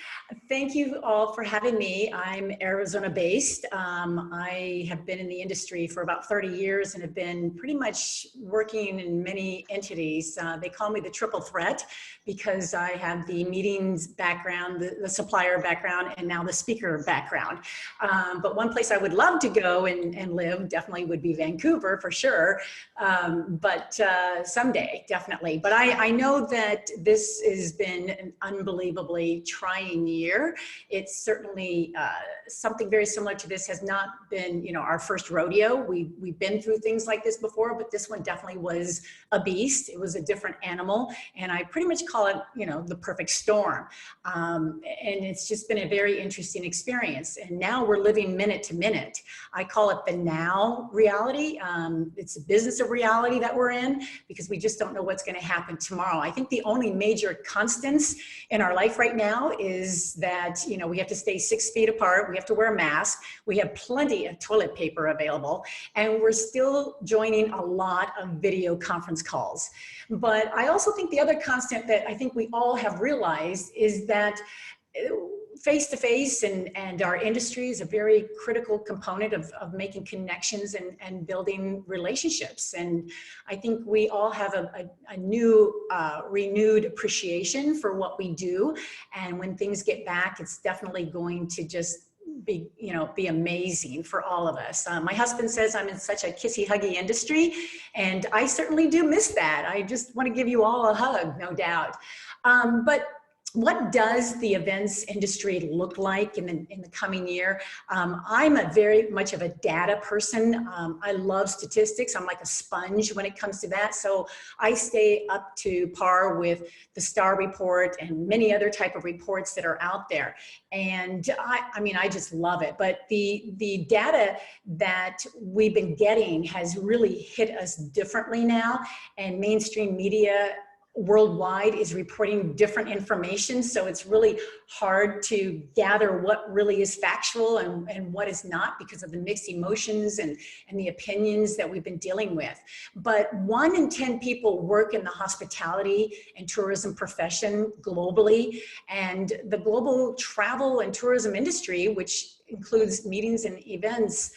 Thank you all for having me. I'm Arizona based. I have been in the industry for about 30 years and have been pretty much working in many entities. They call me the triple threat because I have the meetings background, the supplier background, and now the speaker background. But one place I would love to go and live definitely would be Vancouver for sure. But someday, definitely. But I know that this has been an unbelievably trying year. It's certainly something very similar to this has not been, our first rodeo. We've been through things like this before, but this one definitely was a beast. It was a different animal, and I pretty much call it, the perfect storm. And it's just been a very interesting experience. And now we're living minute to minute. I call it the now reality. It's a business of reality that we're in because we just don't know what's going to happen tomorrow. I think the only major constants in our life right now is that, we have to stay 6 feet apart. We have to wear a mask. We have plenty of toilet paper available, and we're still joining a lot of video conference calls. But I also think the other constant that I think we all have realized is that face-to-face and our industry is a very critical component of making connections and building relationships. And I think we all have a new, renewed appreciation for what we do. And when things get back, it's definitely going to just be amazing for all of us. My husband says I'm in such a kissy huggy industry, and I certainly do miss that. I just want to give you all a hug, no doubt. But what does the events industry look like in the coming year? I'm very much of a data person. I love statistics. I'm like a sponge when it comes to that. So I stay up to par with the STAR report and many other type of reports that are out there. And I just love it. But the data that we've been getting has really hit us differently now, and mainstream media worldwide is reporting different information. So it's really hard to gather what really is factual and what is not because of the mixed emotions and the opinions that we've been dealing with. But 1 in 10 people work in the hospitality and tourism profession globally. And the global travel and tourism industry, which includes meetings and events,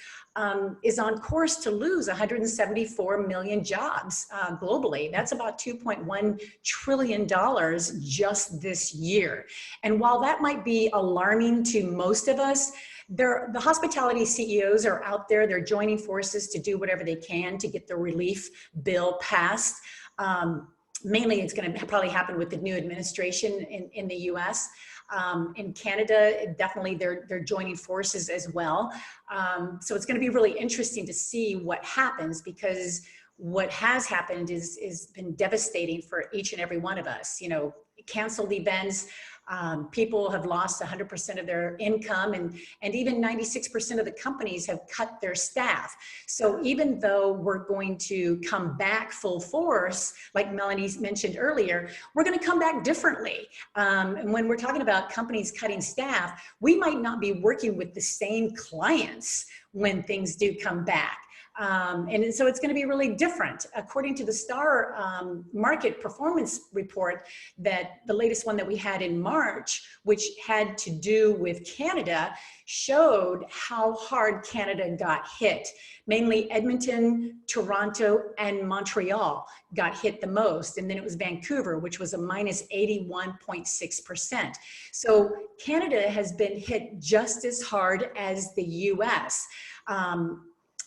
is on course to lose 174 million jobs globally. That's about $2.1 trillion just this year. And while that might be alarming to most of us, the hospitality CEOs are out there. They're joining forces to do whatever they can to get the relief bill passed. Mainly, it's going to probably happen with the new administration in the U.S. In Canada, definitely they're joining forces as well. So it's going to be really interesting to see what happens, because what has happened is been devastating for each and every one of us. Canceled events. People have lost 100% of their income, and even 96% of the companies have cut their staff. So even though we're going to come back full force, like Melanie mentioned earlier, we're going to come back differently. And when we're talking about companies cutting staff, we might not be working with the same clients when things do come back. And so it's going to be really different. According to the STAR market performance report, that the latest one that we had in March, which had to do with Canada, showed how hard Canada got hit. Mainly Edmonton, Toronto, and Montreal got hit the most. And then it was Vancouver, which was a minus 81.6%. So Canada has been hit just as hard as the US.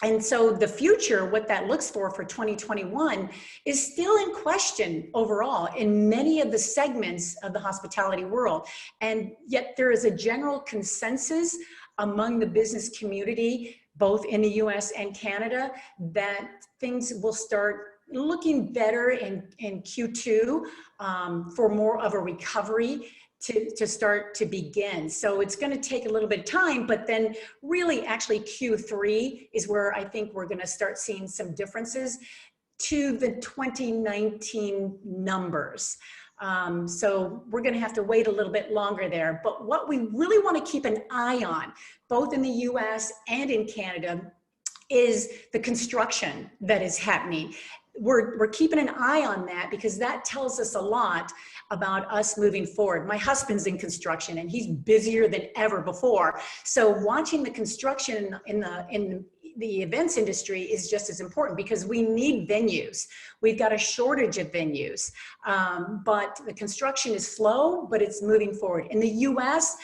And so the future, what that looks for 2021, is still in question overall in many of the segments of the hospitality world. And yet there is a general consensus among the business community both in the US and Canada, that things will start looking better in Q2 for more of a recovery to start to begin. So it's going to take a little bit of time, but then really actually Q3 is where I think we're going to start seeing some differences to the 2019 numbers. So we're going to have to wait a little bit longer there. But what we really want to keep an eye on, both in the US and in Canada, is the construction that is happening. We're keeping an eye on that because that tells us a lot about us moving forward. My husband's in construction and he's busier than ever before. So watching the construction in the events industry is just as important because we need venues. We've got a shortage of venues, but the construction is slow, but it's moving forward. In the US,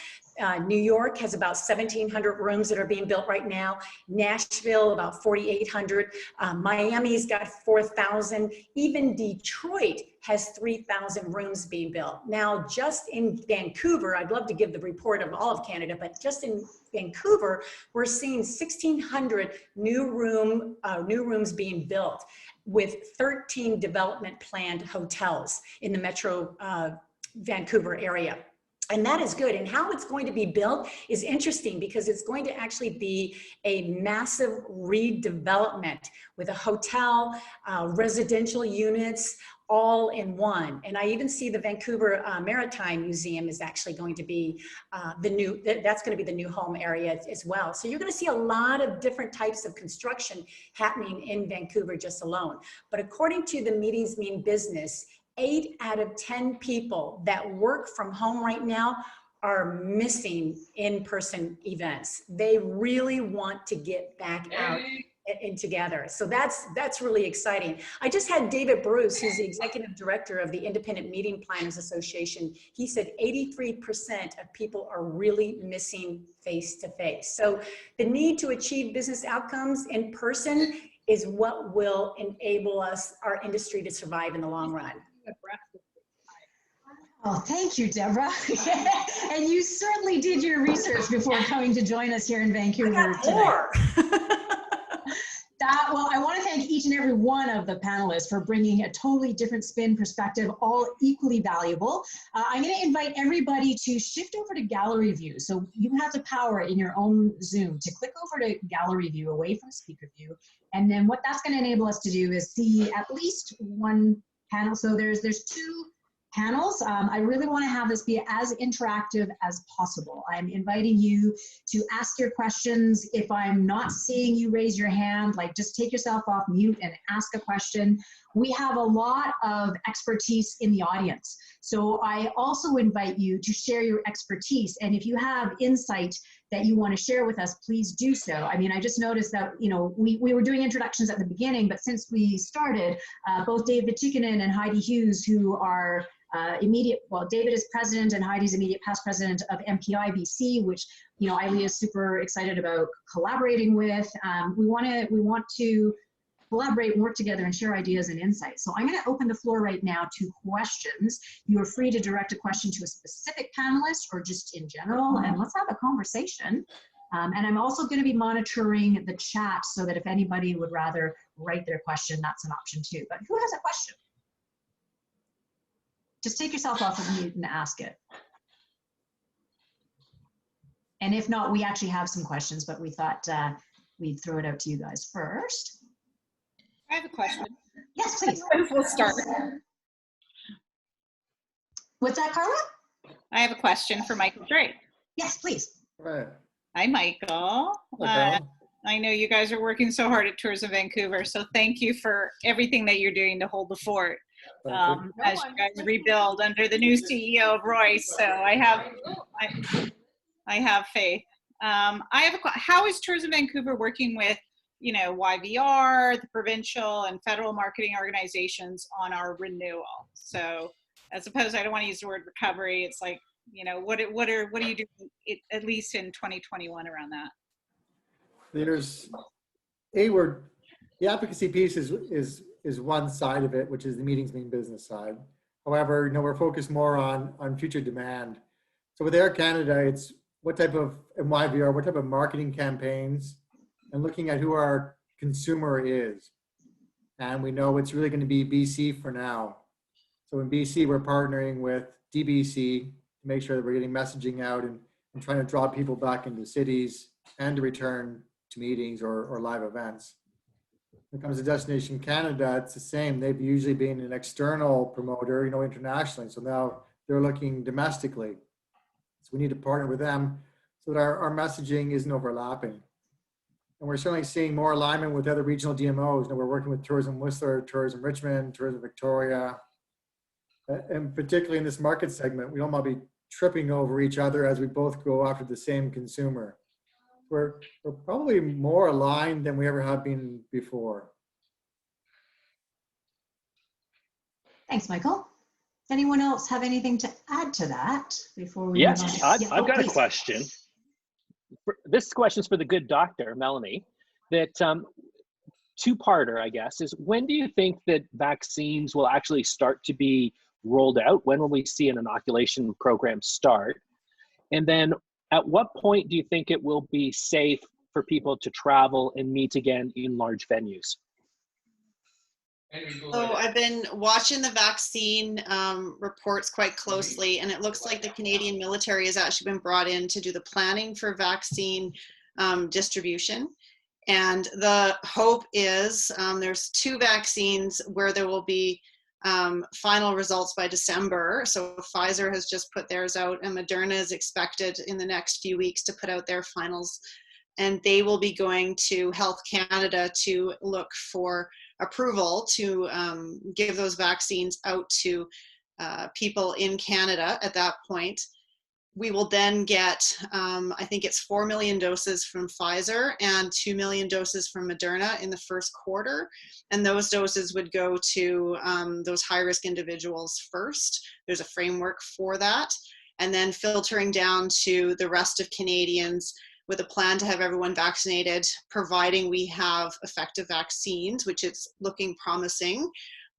New York has about 1,700 rooms that are being built right now. Nashville, about 4,800. Miami's got 4,000. Even Detroit has 3,000 rooms being built. Now, just in Vancouver, I'd love to give the report of all of Canada, but just in Vancouver, we're seeing 1,600 new rooms being built with 13 development planned hotels in the Metro Vancouver area. And that is good. And how it's going to be built is interesting because it's going to actually be a massive redevelopment with a hotel, residential units, all in one. And I even see the Vancouver Maritime Museum is actually going to be that's going to be the new home area as well. So you're going to see a lot of different types of construction happening in Vancouver just alone. But according to the Meetings Mean Business, 8 out of 10 people that work from home right now are missing in-person events. They really want to get back out and together. So that's really exciting. I just had David Bruce, who's the executive director of the Independent Meeting Planners Association. He said 83% of people are really missing face-to-face. So the need to achieve business outcomes in person is what will enable our industry to survive in the long run. Oh, thank you, Deborah. And you certainly did your research before coming to join us here in Vancouver tonight. Well, I want to thank each and every one of the panelists for bringing a totally different spin perspective, all equally valuable. I'm going to invite everybody to shift over to gallery view. So you have the power in your own Zoom to click over to gallery view away from speaker view. And then what that's going to enable us to do is see at least one panel. So there's 2 panels. I really want to have this be as interactive as possible. I'm inviting you to ask your questions. If I'm not seeing you raise your hand, like just take yourself off mute and ask a question. We have a lot of expertise in the audience. So I also invite you to share your expertise. And if you have insight that you want to share with us, please do so. I mean, I just noticed that, you know, we were doing introductions at the beginning, but since we started, both David Chickenen and Heidi Hughes, who are David is president and Heidi's immediate past president of MPI BC, which, you know, ILEA is super excited about collaborating with. We want to collaborate and work together and share ideas and insights. So I'm going to open the floor right now to questions. You are free to direct a question to a specific panelist or just in general, and let's have a conversation. And I'm also going to be monitoring the chat so that if anybody would rather write their question, that's an option too. But who has a question? Just take yourself off of mute and ask it. And if not, we actually have some questions, but we thought we'd throw it out to you guys first. I have a question. Yes, please. We'll start. What's that, Carla? I have a question for Michael Drake. Yes, please. Right. Hi, Michael. I know you guys are working so hard at Tours of Vancouver, so thank you for everything that you're doing to hold the fort as you guys rebuild under the new CEO of Royce. So I have faith. How is Tours of Vancouver working with, you know, YVR, the provincial and federal marketing organizations on our renewal? So as opposed, I don't want to use the word recovery. It's like, you know, what are you doing at least in 2021 around that? There's the advocacy piece is one side of it, which is the Meetings Mean Business side. However, you know, we're focused more on future demand. So with Air Canada, it's what type of marketing campaigns and looking at who our consumer is. And we know it's really going to be BC for now. So in BC, we're partnering with DBC to make sure that we're getting messaging out and trying to draw people back into cities and to return to meetings or live events. When it comes to Destination Canada, it's the same. They've usually been an external promoter, internationally. So now they're looking domestically. So we need to partner with them so that our messaging isn't overlapping. And we're certainly seeing more alignment with other regional DMOs. We're working with Tourism Whistler, Tourism Richmond, Tourism Victoria. And particularly in this market segment, we don't want to be tripping over each other as we both go after the same consumer. We're probably more aligned than we ever have been before. Thanks, Michael. Anyone else have anything to add to that before we yes, move on? I've got a question. This question's for the good doctor, Melanie, that two-parter, I guess, is when do you think that vaccines will actually start to be rolled out? When will we see an inoculation program start? And then at what point do you think it will be safe for people to travel and meet again in large venues? So I've been watching the vaccine reports quite closely, and it looks like the Canadian military has actually been brought in to do the planning for vaccine distribution. And the hope is there's 2 vaccines where there will be final results by December. So Pfizer has just put theirs out, and Moderna is expected in the next few weeks to put out their finals. And they will be going to Health Canada to look for approval to give those vaccines out to people in Canada at that point. We will then get, I think it's 4 million doses from Pfizer and 2 million doses from Moderna in the first quarter. And those doses would go to those high-risk individuals first. There's a framework for that. And then filtering down to the rest of Canadians with a plan to have everyone vaccinated, providing we have effective vaccines, which is looking promising,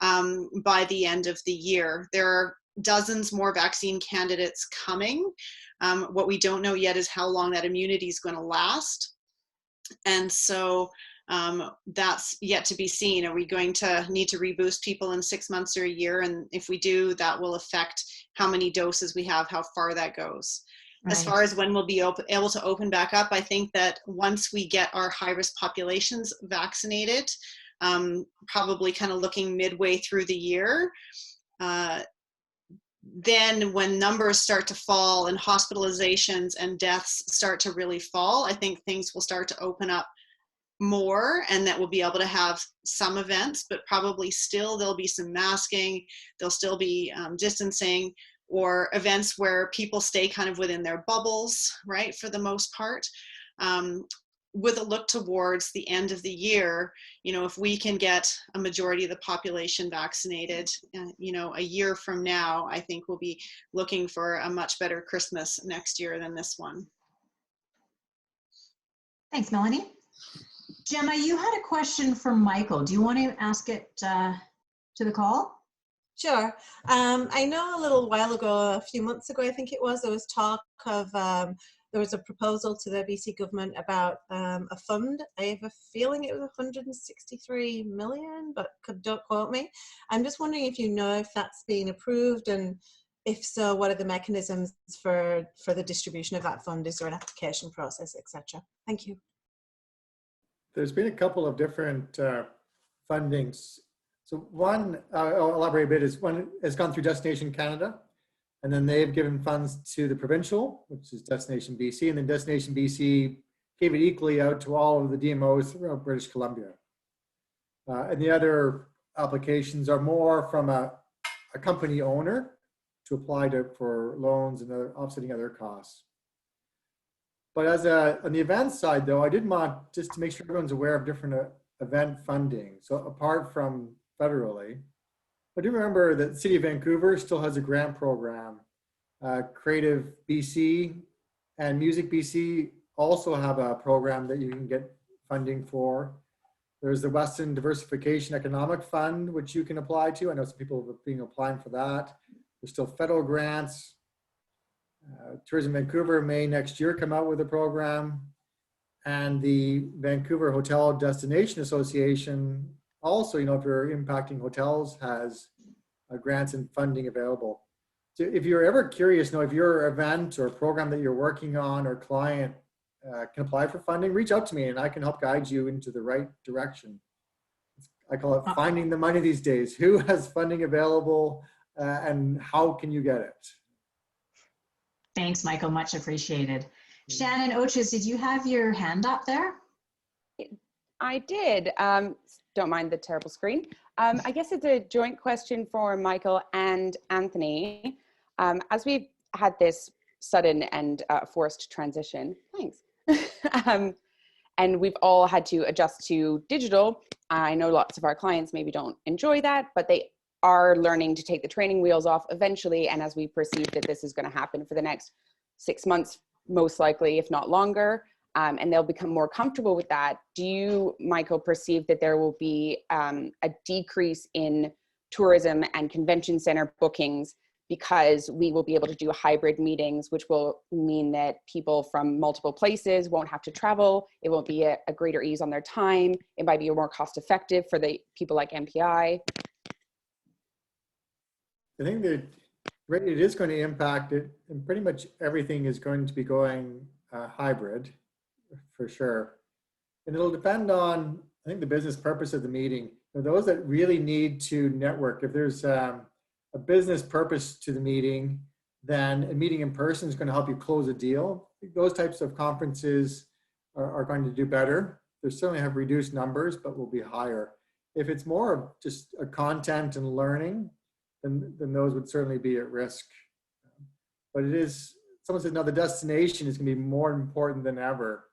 by the end of the year. There are dozens more vaccine candidates coming. What we don't know yet is how long that immunity is going to last. And so that's yet to be seen. Are we going to need to reboost people in 6 months or a year? And if we do, that will affect how many doses we have, how far that goes. Right. As far as when we'll be able to open back up, I think that once we get our high-risk populations vaccinated, probably kind of looking midway through the year, then when numbers start to fall and hospitalizations and deaths start to really fall, I think things will start to open up more, and that we'll be able to have some events, but probably still there'll be some masking, there'll still be distancing, or events where people stay kind of within their bubbles, right, for the most part. With a look towards the end of the year, if we can get a majority of the population vaccinated, a year from now, I think we'll be looking for a much better Christmas next year than this one. Thanks, Melanie. Gemma, you had a question for Michael. Do you want to ask it to the call? Sure. I know a little while ago, a few months ago, I think it was, there was talk of, there was a proposal to the BC government about a fund. I have a feeling it was 163 million, but don't quote me. I'm just wondering if you know if that's been approved, and if so, what are the mechanisms for the distribution of that fund? Is there an application process, etc.? Thank you. There's been a couple of different fundings. So one, I'll elaborate a bit, is one has gone through Destination Canada, and then they've given funds to the provincial, which is Destination BC, and then Destination BC gave it equally out to all of the DMOs throughout British Columbia. And the other applications are more from a company owner to apply for loans and offsetting other costs. But on the event side, though, I did want just to make sure everyone's aware of different event funding. So apart from federally, I do remember that the City of Vancouver still has a grant program. Creative BC and Music BC also have a program that you can get funding for. There's the Western Diversification Economic Fund, which you can apply to. I know some people have been applying for that. There's still federal grants. Tourism Vancouver may next year come out with a program. And the Vancouver Hotel Destination Association also, if you're impacting hotels, has grants and funding available. So if you're ever curious, if your event or program that you're working on or client can apply for funding, reach out to me and I can help guide you into the right direction. I call it finding the money these days. Who has funding available and how can you get it? Thanks, Michael, much appreciated. Shannon Oches, did you have your hand up there? I did. Don't mind the terrible screen. I guess it's a joint question for Michael and Anthony. As we've had this sudden and forced transition, thanks. And we've all had to adjust to digital. I know lots of our clients maybe don't enjoy that, but they are learning to take the training wheels off eventually. And as we perceive that this is going to happen for the next 6 months, most likely, if not longer, and they'll become more comfortable with that. Do you, Michael, perceive that there will be a decrease in tourism and convention center bookings because we will be able to do hybrid meetings, which will mean that people from multiple places won't have to travel. It won't be a greater ease on their time. It might be more cost effective for the people like MPI. I think that it is going to impact it, and pretty much everything is going to be going hybrid for sure. And it'll depend on, I think, the business purpose of the meeting. For those that really need to network, if there's a business purpose to the meeting, then a meeting in person is going to help you close a deal. Those types of conferences are going to do better. They certainly have reduced numbers, but will be higher. If it's more of just a content and learning, then those would certainly be at risk. But it is, someone said, no, the destination is going to be more important than ever.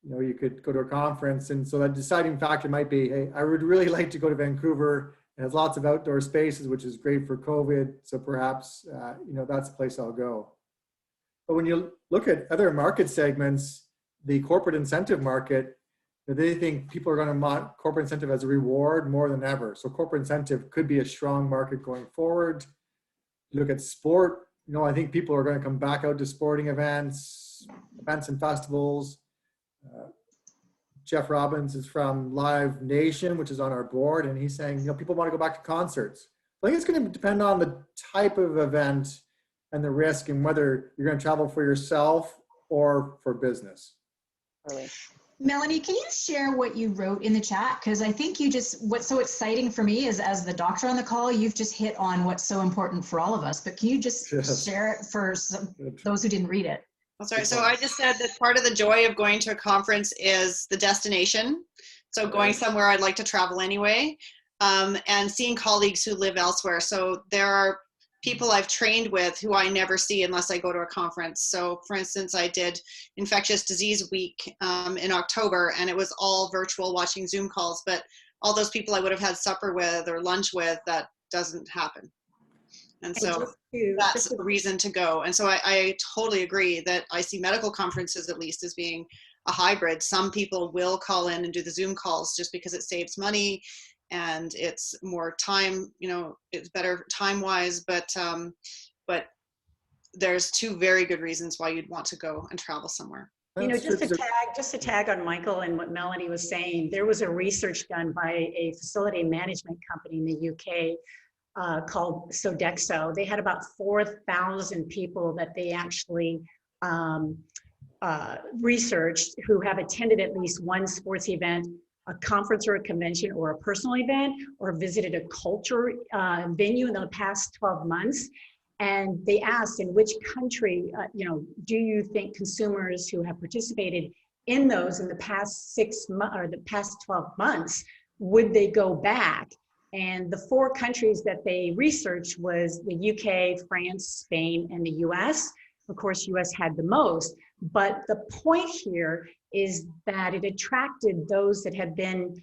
You could go to a conference, and so that deciding factor might be, hey, I would really like to go to Vancouver. It has lots of outdoor spaces, which is great for COVID. So perhaps, that's the place I'll go. But when you look at other market segments, the corporate incentive market, they think people are going to want corporate incentive as a reward more than ever. So corporate incentive could be a strong market going forward. You look at sport, I think people are going to come back out to sporting events and festivals. Jeff Robbins is from Live Nation, which is on our board, and he's saying, people want to go back to concerts. I think it's going to depend on the type of event and the risk and whether you're going to travel for yourself or for business. Really? Melanie, can you share what you wrote in the chat? Because I think what's so exciting for me is, as the doctor on the call, you've just hit on what's so important for all of us. But can you just share it for those who didn't read it? I'm sorry. So I just said that part of the joy of going to a conference is the destination. So going somewhere I'd like to travel anyway, and seeing colleagues who live elsewhere. So there are people I've trained with who I never see unless I go to a conference. So for instance, I did Infectious Disease Week in October, and it was all virtual, watching Zoom calls, but all those people I would have had supper with or lunch with, that doesn't happen. And so that's a reason to go. And so I totally agree that I see medical conferences, at least, as being a hybrid. Some people will call in and do the Zoom calls just because it saves money and it's more time, it's better time-wise, but there's two very good reasons why you'd want to go and travel somewhere. Just to tag on Michael and what Melanie was saying, there was a research done by a facility management company in the UK called Sodexo. They had about 4,000 people that they actually researched who have attended at least one sports event, a conference or a convention or a personal event, or visited a culture venue in the past 12 months. And they asked, in which country, do you think consumers who have participated in those in the past 6 months or the past 12 months, would they go back? And the 4 countries that they researched was the UK, France, Spain, and the US. Of course, US had the most, but the point here is that it attracted those that had been,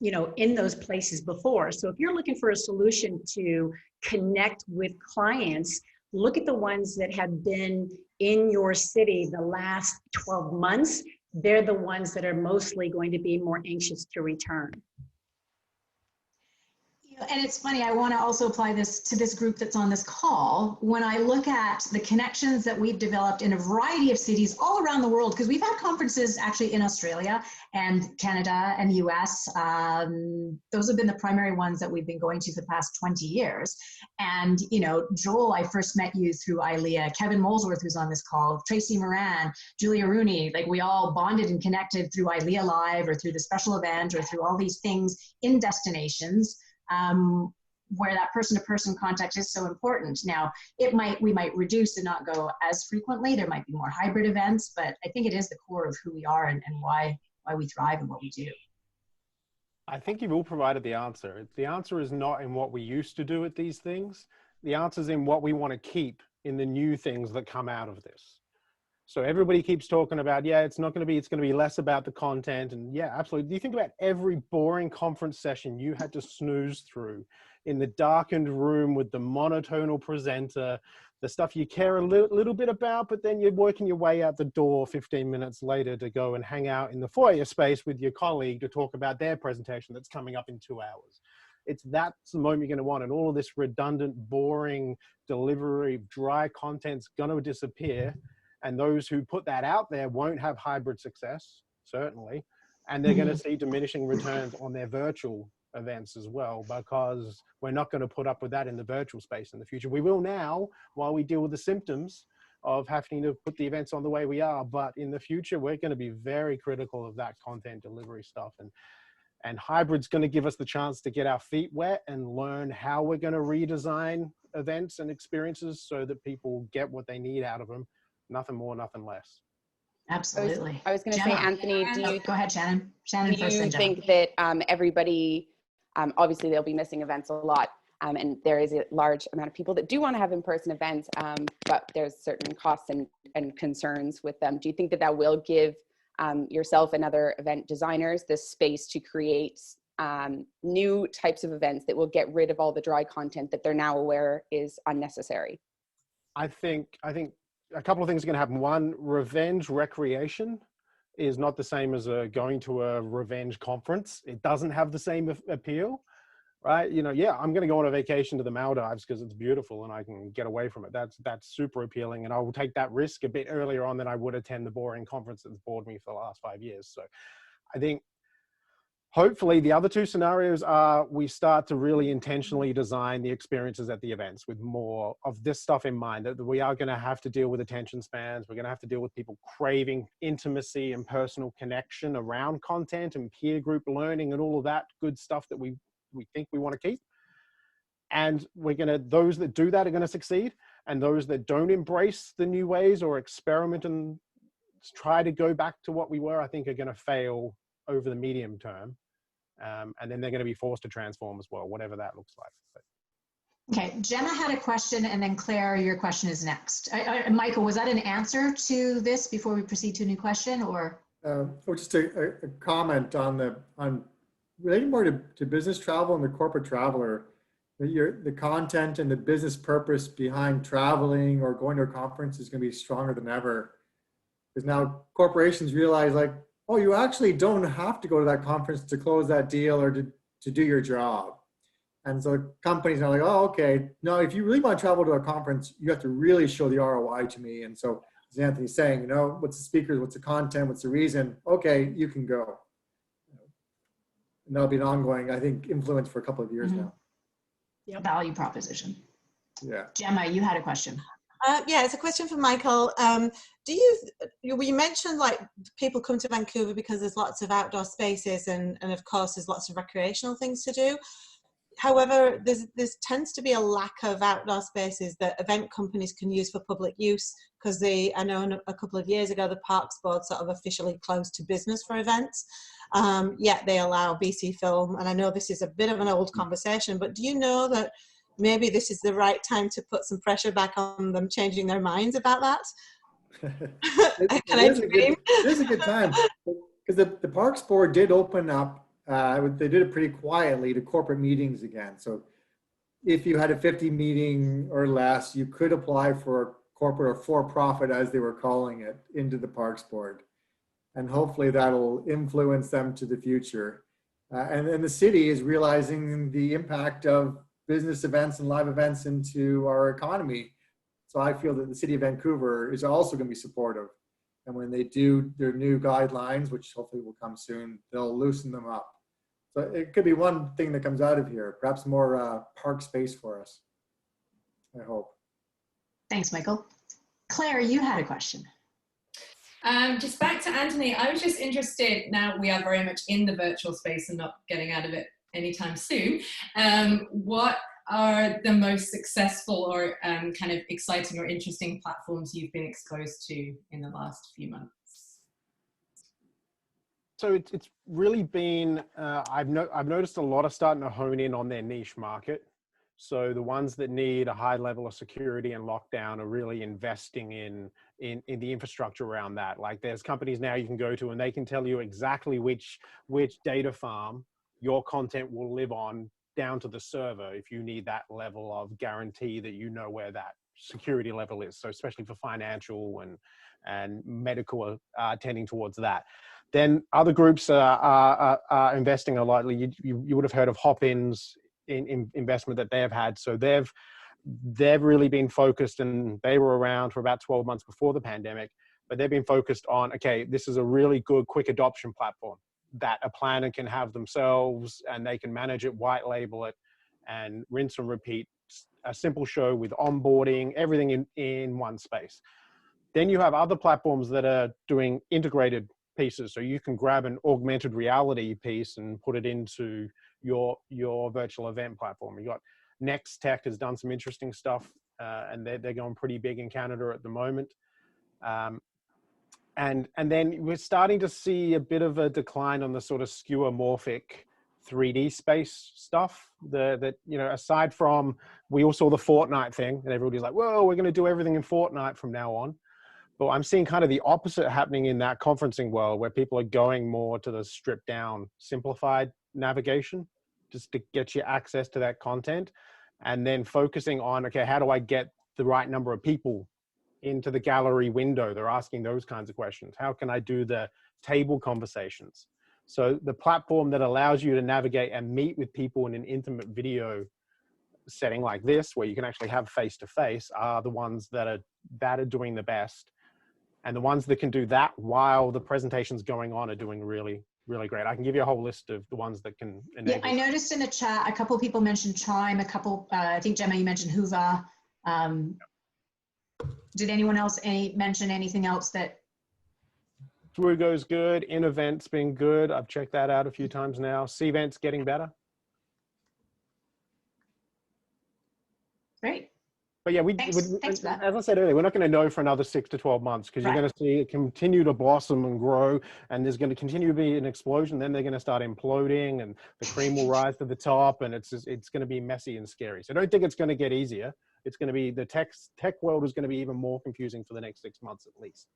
in those places before. So if you're looking for a solution to connect with clients, look at the ones that have been in your city the last 12 months. They're the ones that are mostly going to be more anxious to return. And it's funny, I want to also apply this to this group that's on this call. When I look at the connections that we've developed in a variety of cities all around the world, because we've had conferences actually in Australia and Canada and US. Those have been the primary ones that we've been going to for the past 20 years. And, you know, Joel, I first met you through ILEA, Kevin Molesworth, who's on this call, Tracy Moran, Julia Rooney, like we all bonded and connected through ILEA Live or through the special event or through all these things in destinations. Where that person-to-person contact is so important. Now, we might reduce and not go as frequently. There might be more hybrid events, but I think it is the core of who we are and why we thrive and what we do. I think you've all provided the answer. The answer is not in what we used to do at these things. The answer is in what we want to keep in the new things that come out of this. So everybody keeps talking about, yeah, it's going to be less about the content. And yeah, absolutely. Do you think about every boring conference session you had to snooze through in the darkened room with the monotonal presenter, the stuff you care a little bit about, but then you're working your way out the door 15 minutes later to go and hang out in the foyer space with your colleague to talk about their presentation that's coming up in 2 hours. That's the moment you're going to want. And all of this redundant, boring delivery, dry content's going to disappear. And those who put that out there won't have hybrid success, certainly. And they're going to see diminishing returns on their virtual events as well, because we're not going to put up with that in the virtual space in the future. We will now, while we deal with the symptoms of having to put the events on the way we are. But in the future, we're going to be very critical of that content delivery stuff. And hybrid's going to give us the chance to get our feet wet and learn how we're going to redesign events and experiences so that people get what they need out of them. Nothing more, nothing less. Absolutely. I was going to say, Anthony, go ahead, Shannon. Shannon do first, you then Jenna. think that everybody, obviously they'll be missing events a lot, and there is a large amount of people that do want to have in-person events, but there's certain costs and concerns with them. Do you think that that will give yourself and other event designers the space to create new types of events that will get rid of all the dry content that they're now aware is unnecessary? I think a couple of things are going to happen. One, revenge recreation is not the same as going to a revenge conference. It doesn't have the same appeal, right? You know, yeah, I'm going to go on a vacation to the Maldives because it's beautiful and I can get away from it. That's super appealing, and I will take that risk a bit earlier on than I would attend the boring conference that's bored me for the last 5 years. So I think hopefully the other two scenarios are we start to really intentionally design the experiences at the events with more of this stuff in mind, that we are going to have to deal with attention spans. We're going to have to deal with people craving intimacy and personal connection around content and peer group learning and all of that good stuff that we think we want to keep. And those that do that are going to succeed. And those that don't embrace the new ways or experiment and try to go back to what we were, I think are going to fail over the medium term. And then they're going to be forced to transform as well, whatever that looks like. Okay, Jenna had a question, and then Claire, your question is next. Michael, was that an answer to this before we proceed to a new question, or just a comment on relating more to business travel and the corporate traveler? The content and the business purpose behind traveling or going to a conference is going to be stronger than ever, because now corporations realize, like, oh, you actually don't have to go to that conference to close that deal or to do your job. And so companies are like, oh, okay, no, if you really want to travel to a conference, you have to really show the ROI to me. And so as Anthony's saying, you know, what's the speakers, what's the content, what's the reason? Okay, you can go. And that'll be an ongoing, I think, influence for a couple of years now. Yep. Value proposition. Yeah. Gemma, you had a question. Yeah, it's a question for Michael. You mentioned like people come to Vancouver because there's lots of outdoor spaces and of course there's lots of recreational things to do. However, there tends to be a lack of outdoor spaces that event companies can use for public use, because I know a couple of years ago the Parks Board sort of officially closed to business for events, yet they allow BC Film. And I know this is a bit of an old conversation, but do you know that maybe this is the right time to put some pressure back on them changing their minds about that? It is a good time, because the Parks Board did open up. They did it pretty quietly to corporate meetings again. So if you had a 50 meeting or less, you could apply for corporate or for-profit, as they were calling it, into the Parks Board. And hopefully that'll influence them to the future. And the city is realizing the impact of business events and live events into our economy. So I feel that the city of Vancouver is also going to be supportive. And when they do their new guidelines, which hopefully will come soon, they'll loosen them up. So it could be one thing that comes out of here, perhaps more park space for us, I hope. Thanks, Michael. Claire, you had a question. Just back to Anthony, I was just interested, now we are very much in the virtual space and not getting out of it anytime soon, what are the most successful or kind of exciting or interesting platforms you've been exposed to in the last few months? So it's really been, I've noticed a lot of starting to hone in on their niche market. So the ones that need a high level of security and lockdown are really investing in the infrastructure around that. Like there's companies now you can go to and they can tell you exactly which data farm your content will live on down to the server if you need that level of guarantee that you know where that security level is. So especially for financial and medical tending towards that. Then other groups are investing a lot. You would have heard of Hop-In's investment that they have had. So they've really been focused, and they were around for about 12 months before the pandemic, but they've been focused on, okay, this is a really good quick adoption platform that a planner can have themselves and they can manage it, white label it, and rinse and repeat. A simple show with onboarding, everything in one space. Then you have other platforms that are doing integrated pieces. So you can grab an augmented reality piece and put it into your virtual event platform. You got Next Tech has done some interesting stuff, and they're going pretty big in Canada at the moment. And then we're starting to see a bit of a decline on the sort of skeuomorphic 3D space stuff. That you know, aside from, we all saw the Fortnite thing, and everybody's like, whoa, we're going to do everything in Fortnite from now on. But I'm seeing kind of the opposite happening in that conferencing world, where people are going more to the stripped down, simplified navigation, just to get you access to that content, and then focusing on, okay, how do I get the right number of people into the gallery window? They're asking those kinds of questions. How can I do the table conversations? So the platform that allows you to navigate and meet with people in an intimate video setting like this, where you can actually have face-to-face, are the ones that are doing the best. And the ones that can do that while the presentation's going on are doing really, really great. I can give you a whole list of the ones that can enable. Yeah, I noticed in the chat, a couple of people mentioned Chime, a couple, I think Gemma, you mentioned Hoover. Did anyone else mention anything else that? Trugo's good, InEvent's been good. I've checked that out a few times now. Cvent's getting better. Great. But yeah, thanks for that. As I said earlier, we're not going to know for another 6 to 12 months, because you're going to see it continue to blossom and grow, and there's going to continue to be an explosion. Then they're going to start imploding, and the cream will rise to the top, and it's going to be messy and scary. So I don't think it's going to get easier. It's going to be, the tech world is going to be even more confusing for the next 6 months at least.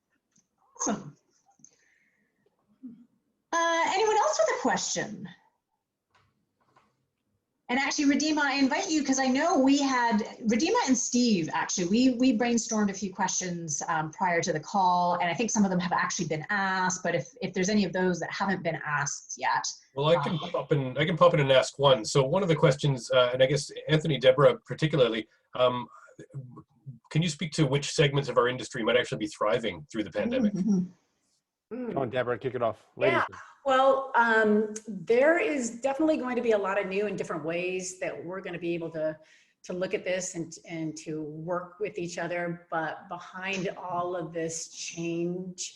Awesome. Anyone else with a question? And actually, Redeema, I invite you, because I know we had, Redeema and Steve, actually, we brainstormed a few questions prior to the call, and I think some of them have actually been asked, but if there's any of those that haven't been asked yet. Well, I can pop in and ask one. So one of the questions, and I guess Anthony, Deborah particularly, can you speak to which segments of our industry might actually be thriving through the pandemic? Come on, Deborah, kick it off. Yeah, well, there is definitely going to be a lot of new and different ways that we're going to be able to look at this and to work with each other. But behind all of this change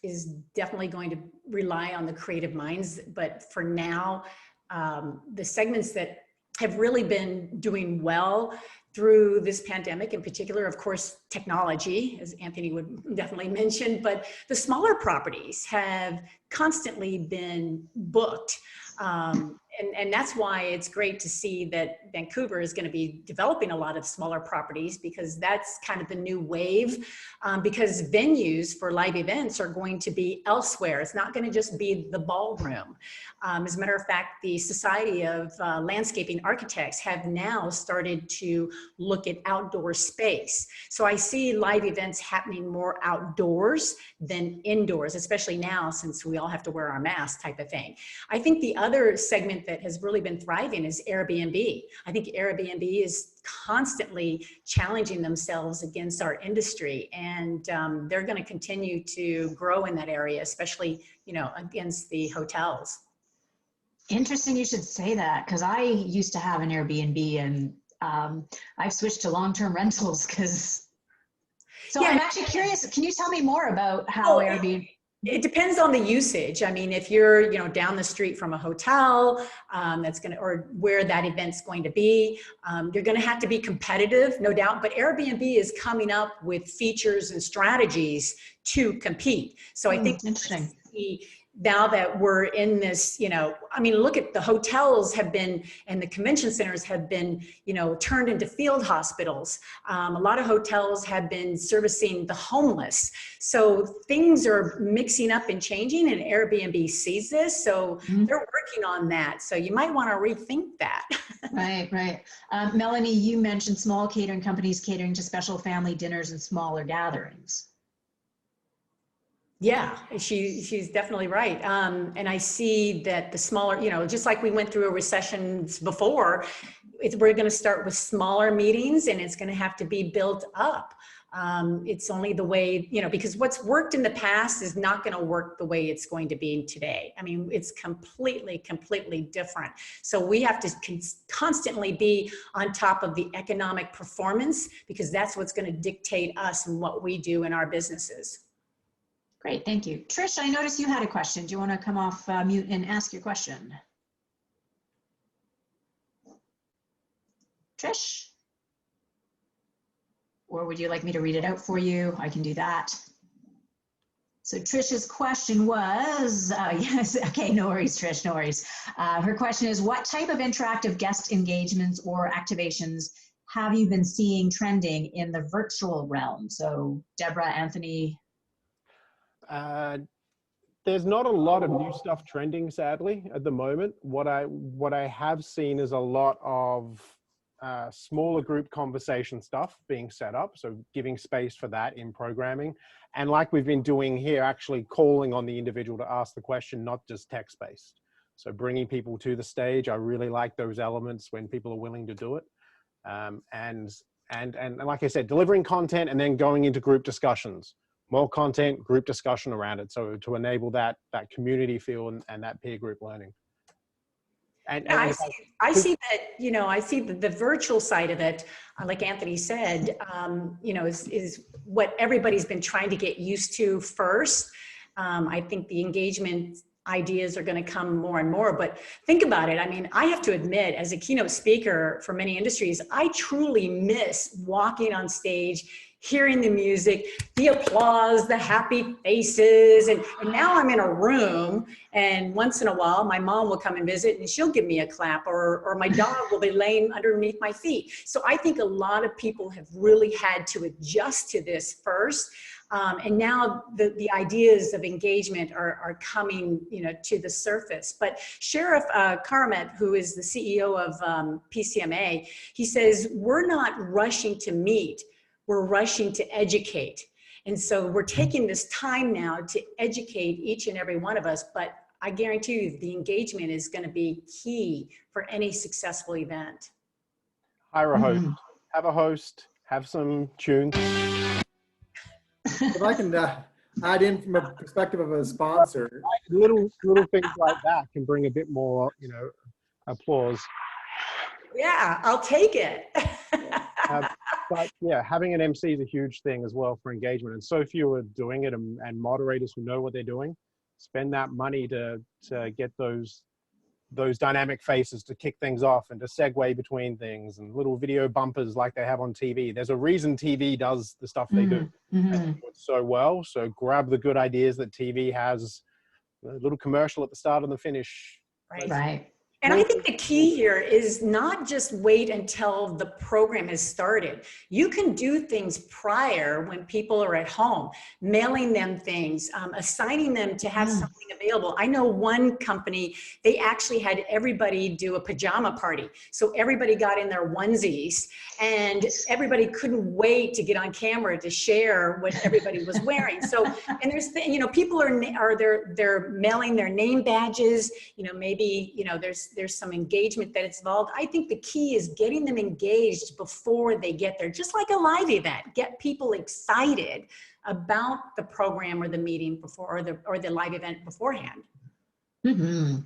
is definitely going to rely on the creative minds. But for now, the segments that have really been doing well through this pandemic, in particular, of course, technology, as Anthony would definitely mention, but the smaller properties have constantly been booked. and that's why it's great to see that Vancouver is going to be developing a lot of smaller properties, because that's kind of the new wave, because venues for live events are going to be elsewhere. It's not going to just be the ballroom. As a matter of fact, the Society of Landscaping Architects have now started to look at outdoor space. So I see live events happening more outdoors than indoors, especially now since we all have to wear our masks type of thing. I think the other segment that has really been thriving is Airbnb. I think Airbnb is constantly challenging themselves against our industry, and they're going to continue to grow in that area, especially, you know, against the hotels. Interesting you should say that, because I used to have an Airbnb, and I've switched to long-term rentals because. So yeah. I'm actually curious. Can you tell me more about how Airbnb? It depends on the usage. I mean, if you're, you know, down the street from a hotel, that's going to, or where that event's going to be, you're going to have to be competitive, no doubt. But Airbnb is coming up with features and strategies to compete. So I think interesting. Now that we're in this, you know, I mean, look at the hotels have been, and the convention centers have been, you know, turned into field hospitals. A lot of hotels have been servicing the homeless. So things are mixing up and changing, and Airbnb sees this. So they're working on that. So you might want to rethink that. Right, right. Melanie, you mentioned small catering companies catering to special family dinners and smaller gatherings. Yeah, she's definitely right. And I see that the smaller, you know, just like we went through a recession before, we're going to start with smaller meetings, and it's going to have to be built up. It's only the way, you know, because what's worked in the past is not going to work the way it's going to be today. I mean, it's completely different. So we have to constantly be on top of the economic performance, because that's what's going to dictate us and what we do in our businesses. Great, thank you. Trish, I noticed you had a question. Do you want to come off mute and ask your question? Trish? Or would you like me to read it out for you? I can do that. So Trish's question was, yes, okay, no worries, Trish, no worries. Her question is, what type of interactive guest engagements or activations have you been seeing trending in the virtual realm? So Deborah, Anthony. There's not a lot of new stuff trending, sadly, at the moment. What I have seen is a lot of smaller group conversation stuff being set up, so giving space for that in programming. And like we've been doing here, actually calling on the individual to ask the question, not just text-based. So bringing people to the stage, I really like those elements when people are willing to do it. And like I said, delivering content and then going into group discussions. More content, group discussion around it. So to enable that community feel and that peer group learning. I see that, you know, I see the virtual side of it, like Anthony said, you know, is what everybody's been trying to get used to first. I think the engagement ideas are going to come more and more, but think about it. I mean, I have to admit, as a keynote speaker for many industries, I truly miss walking on stage, hearing the music, the applause, the happy faces. And now I'm in a room, and once in a while, my mom will come and visit and she'll give me a clap, or my dog will be laying underneath my feet. So I think a lot of people have really had to adjust to this first. And now the ideas of engagement are coming, you know, to the surface. But Sheriff Karamet, who is the CEO of PCMA, he says, we're not rushing to meet, we're rushing to educate. And so we're taking this time now to educate each and every one of us, but I guarantee you the engagement is going to be key for any successful event. Hire a host, have a host, have some tunes. If I can add in from a perspective of a sponsor. Little things like that can bring a bit more, you know, applause. Yeah, I'll take it. But yeah, having an MC is a huge thing as well for engagement. And so few are doing it, and moderators who know what they're doing spend that money to get those dynamic faces to kick things off and to segue between things, and little video bumpers like they have on TV. There's a reason TV does the stuff they do, and they do it so well. So grab the good ideas that TV has, a little commercial at the start and the finish. Right. And I think the key here is not just wait until the program has started. You can do things prior when people are at home, mailing them things, assigning them to have something available. I know one company, they actually had everybody do a pajama party. So everybody got in their onesies and everybody couldn't wait to get on camera to share what everybody was wearing. So, and there's, you know, people they're mailing their name badges, you know, maybe, you know, there's some engagement that it's involved. I think the key is getting them engaged before they get there, just like a live event. Get people excited about the program or the meeting before, or the live event beforehand. Mm-hmm.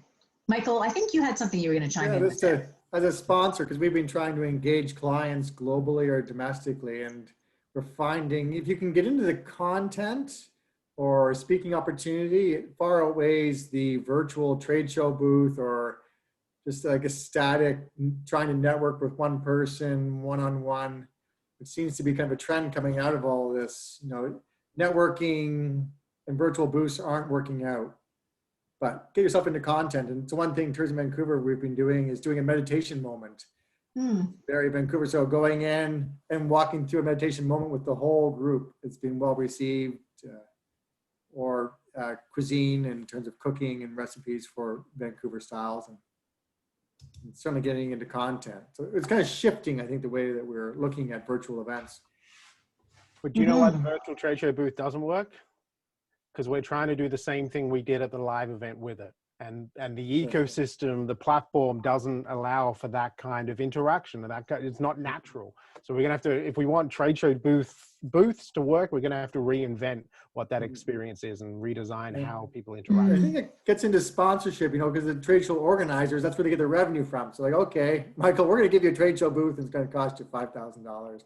Michael, I think you had something you were going to chime in with there. As a sponsor, because we've been trying to engage clients globally or domestically, and we're finding if you can get into the content or speaking opportunity, it far outweighs the virtual trade show booth or just like a static trying to network with one person one-on-one. It seems to be kind of a trend coming out of all of this. You know, networking and virtual booths aren't working out, but get yourself into content. And it's one thing Tourism Vancouver we've been doing is doing a meditation moment. Very Vancouver. So going in and walking through a meditation moment with the whole group. It's been well received. Or cuisine in terms of cooking and recipes for Vancouver styles, and certainly getting into content. So it's kind of shifting, I think, the way that we're looking at virtual events. But do you know why the virtual trade show booth doesn't work? Because we're trying to do the same thing we did at the live event with it. And the ecosystem, the platform doesn't allow for that kind of interaction. It's not natural. So we're gonna have to, if we want trade show booths to work, we're gonna have to reinvent what that experience is and redesign how people interact. I think it gets into sponsorship, you know, because the trade show organizers, that's where they get their revenue from. So like, okay, Michael, we're gonna give you a trade show booth and it's gonna cost you $5,000.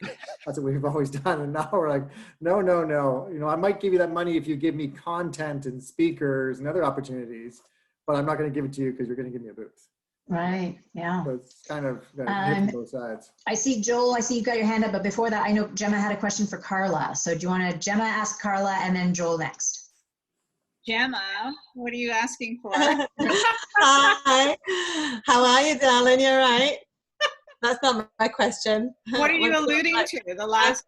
That's what we've always done. And now we're like, no. You know, I might give you that money if you give me content and speakers and other opportunities, but I'm not going to give it to you because you're going to give me a booth. Right. Yeah. So it's kind of hit from both sides. I see Joel. I see you've got your hand up, but before that, I know Gemma had a question for Carla. So do you want to Gemma ask Carla and then Joel next? Gemma, what are you asking for? Hi. How are you, darling? You're right. That's not my question. What are you alluding to? The last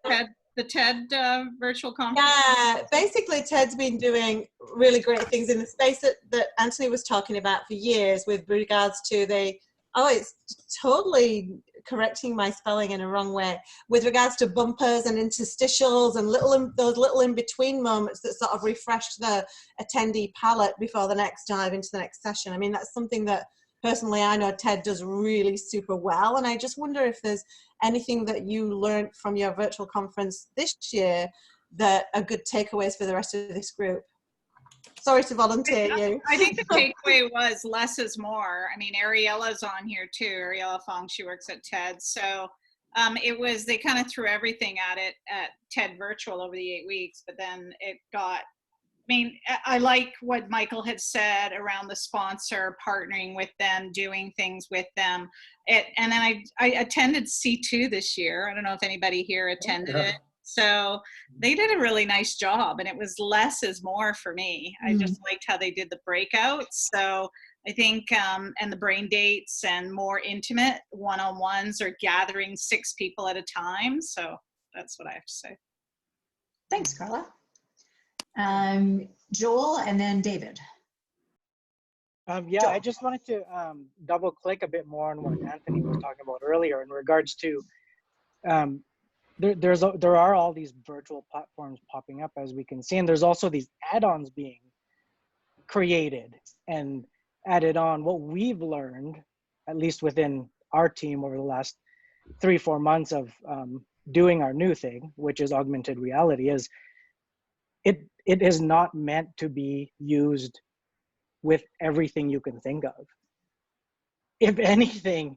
the TED virtual conference? Yeah, basically TED's been doing really great things in the space that Anthony was talking about for years with regards to it's totally correcting my spelling in a wrong way, with regards to bumpers and interstitials and those little in-between moments that sort of refresh the attendee palette before the next dive into the next session. I mean, that's something that personally I know TED does really super well, and I just wonder if there's anything that you learned from your virtual conference this year that are good takeaways for the rest of this group. Sorry to volunteer you. I think the takeaway was less is more. I mean, Ariella's on here too. Ariella Fong, she works at TED. So they kind of threw everything at it at TED Virtual over the 8 weeks, but then it got, I like what Michael had said around the sponsor, partnering with them, doing things with them. And then I attended C2 this year. I don't know if anybody here attended it. So they did a really nice job, and it was less is more for me. I just liked how they did the breakouts. So I think, and the brain dates and more intimate one-on-ones or gathering 6 people at a time. So that's what I have to say. Thanks, Carla. Joel and then David. Yeah, Joel. I just wanted to double click a bit more on what Anthony was talking about earlier in regards to there are all these virtual platforms popping up, as we can see, and there's also these add-ons being created and added on. What we've learned, at least within our team over the last 3-4 months of doing our new thing, which is augmented reality, is it is not meant to be used with everything you can think of. If anything,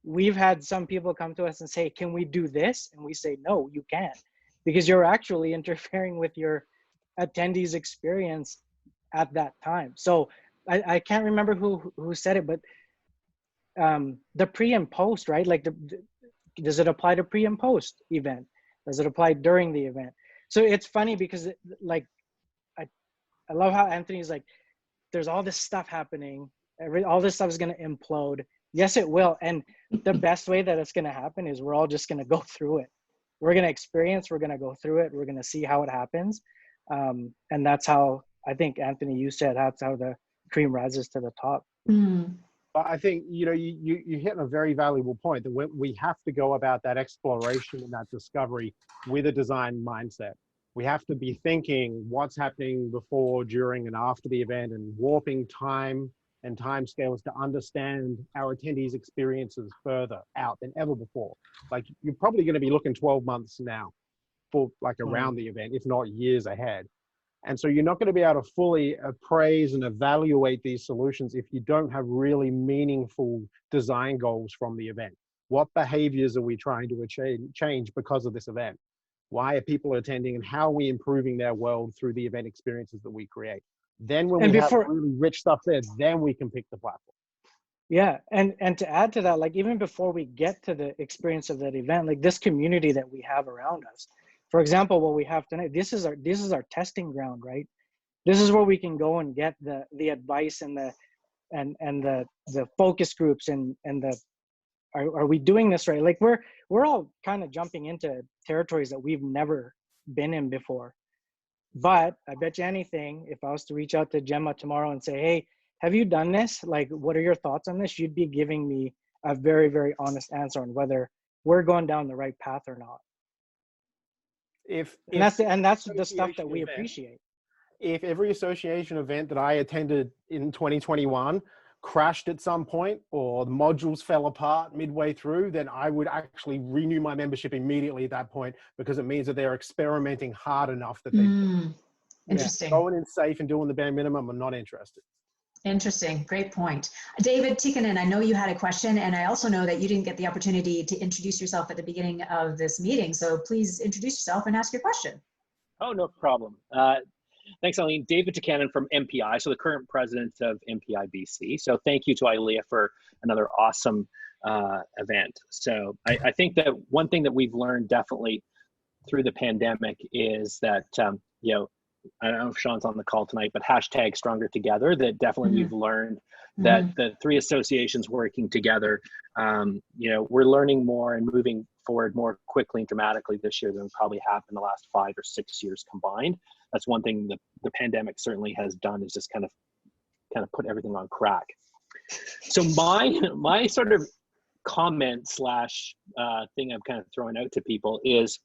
we've had some people come to us and say, can we do this? And we say, no, you can't, because you're actually interfering with your attendees' experience at that time. So I can't remember who said it, but the pre and post, right? Like, does it apply to pre and post event? Does it apply during the event? So it's funny because I love how Anthony's like, there's all this stuff happening all this stuff is going to implode. Yes, it will. And the best way that it's going to happen is we're all just going to go through it. We're going to experience, we're going to go through it. We're going to see how it happens. And that's how, I think, Anthony, you said, that's how the cream rises to the top. But I think, you know, you hit on a very valuable point that we have to go about that exploration and that discovery with a design mindset. We have to be thinking what's happening before, during, and after the event, and warping time and timescales to understand our attendees' experiences further out than ever before. Like, you're probably going to be looking 12 months now for like around the event, if not years ahead. And so you're not going to be able to fully appraise and evaluate these solutions if you don't have really meaningful design goals from the event. What behaviors are we trying to change because of this event? Why are people attending, and how are we improving their world through the event experiences that we create? Then when we have really rich stuff there, then we can pick the platform. Yeah, and to add to that, like even before we get to the experience of that event, like this community that we have around us. For example, what we have tonight, this is our testing ground, right? This is where we can go and get the advice and the focus groups and the are we doing this right? Like we're all kind of jumping into territories that we've never been in before. But I bet you anything, if I was to reach out to Gemma tomorrow and say, hey, have you done this? Like, what are your thoughts on this? You'd be giving me a very, very honest answer on whether we're going down the right path or not. And that's the stuff that we appreciate. If every association event that I attended in 2021 crashed at some point, or the modules fell apart midway through, then I would actually renew my membership immediately at that point, because it means that they're experimenting hard enough that they Interesting. Going in safe and doing the bare minimum, I'm not interested. Interesting. Great point. David Tikkanen, I know you had a question, and I also know that you didn't get the opportunity to introduce yourself at the beginning of this meeting. So please introduce yourself and ask your question. Oh, no problem. Thanks, Eileen. David Tikkanen from MPI, so the current president of MPI BC. So thank you to ILEA for another awesome event. So I think that one thing that we've learned definitely through the pandemic is that, you know, I don't know if Sean's on the call tonight, but hashtag Stronger Together, that definitely we've learned that the three associations working together, you know, we're learning more and moving forward more quickly and dramatically this year than we probably have in the last 5 or 6 years combined. That's one thing that the pandemic certainly has done, is just kind of put everything on crack. So my sort of comment slash thing I'm kind of throwing out to people is,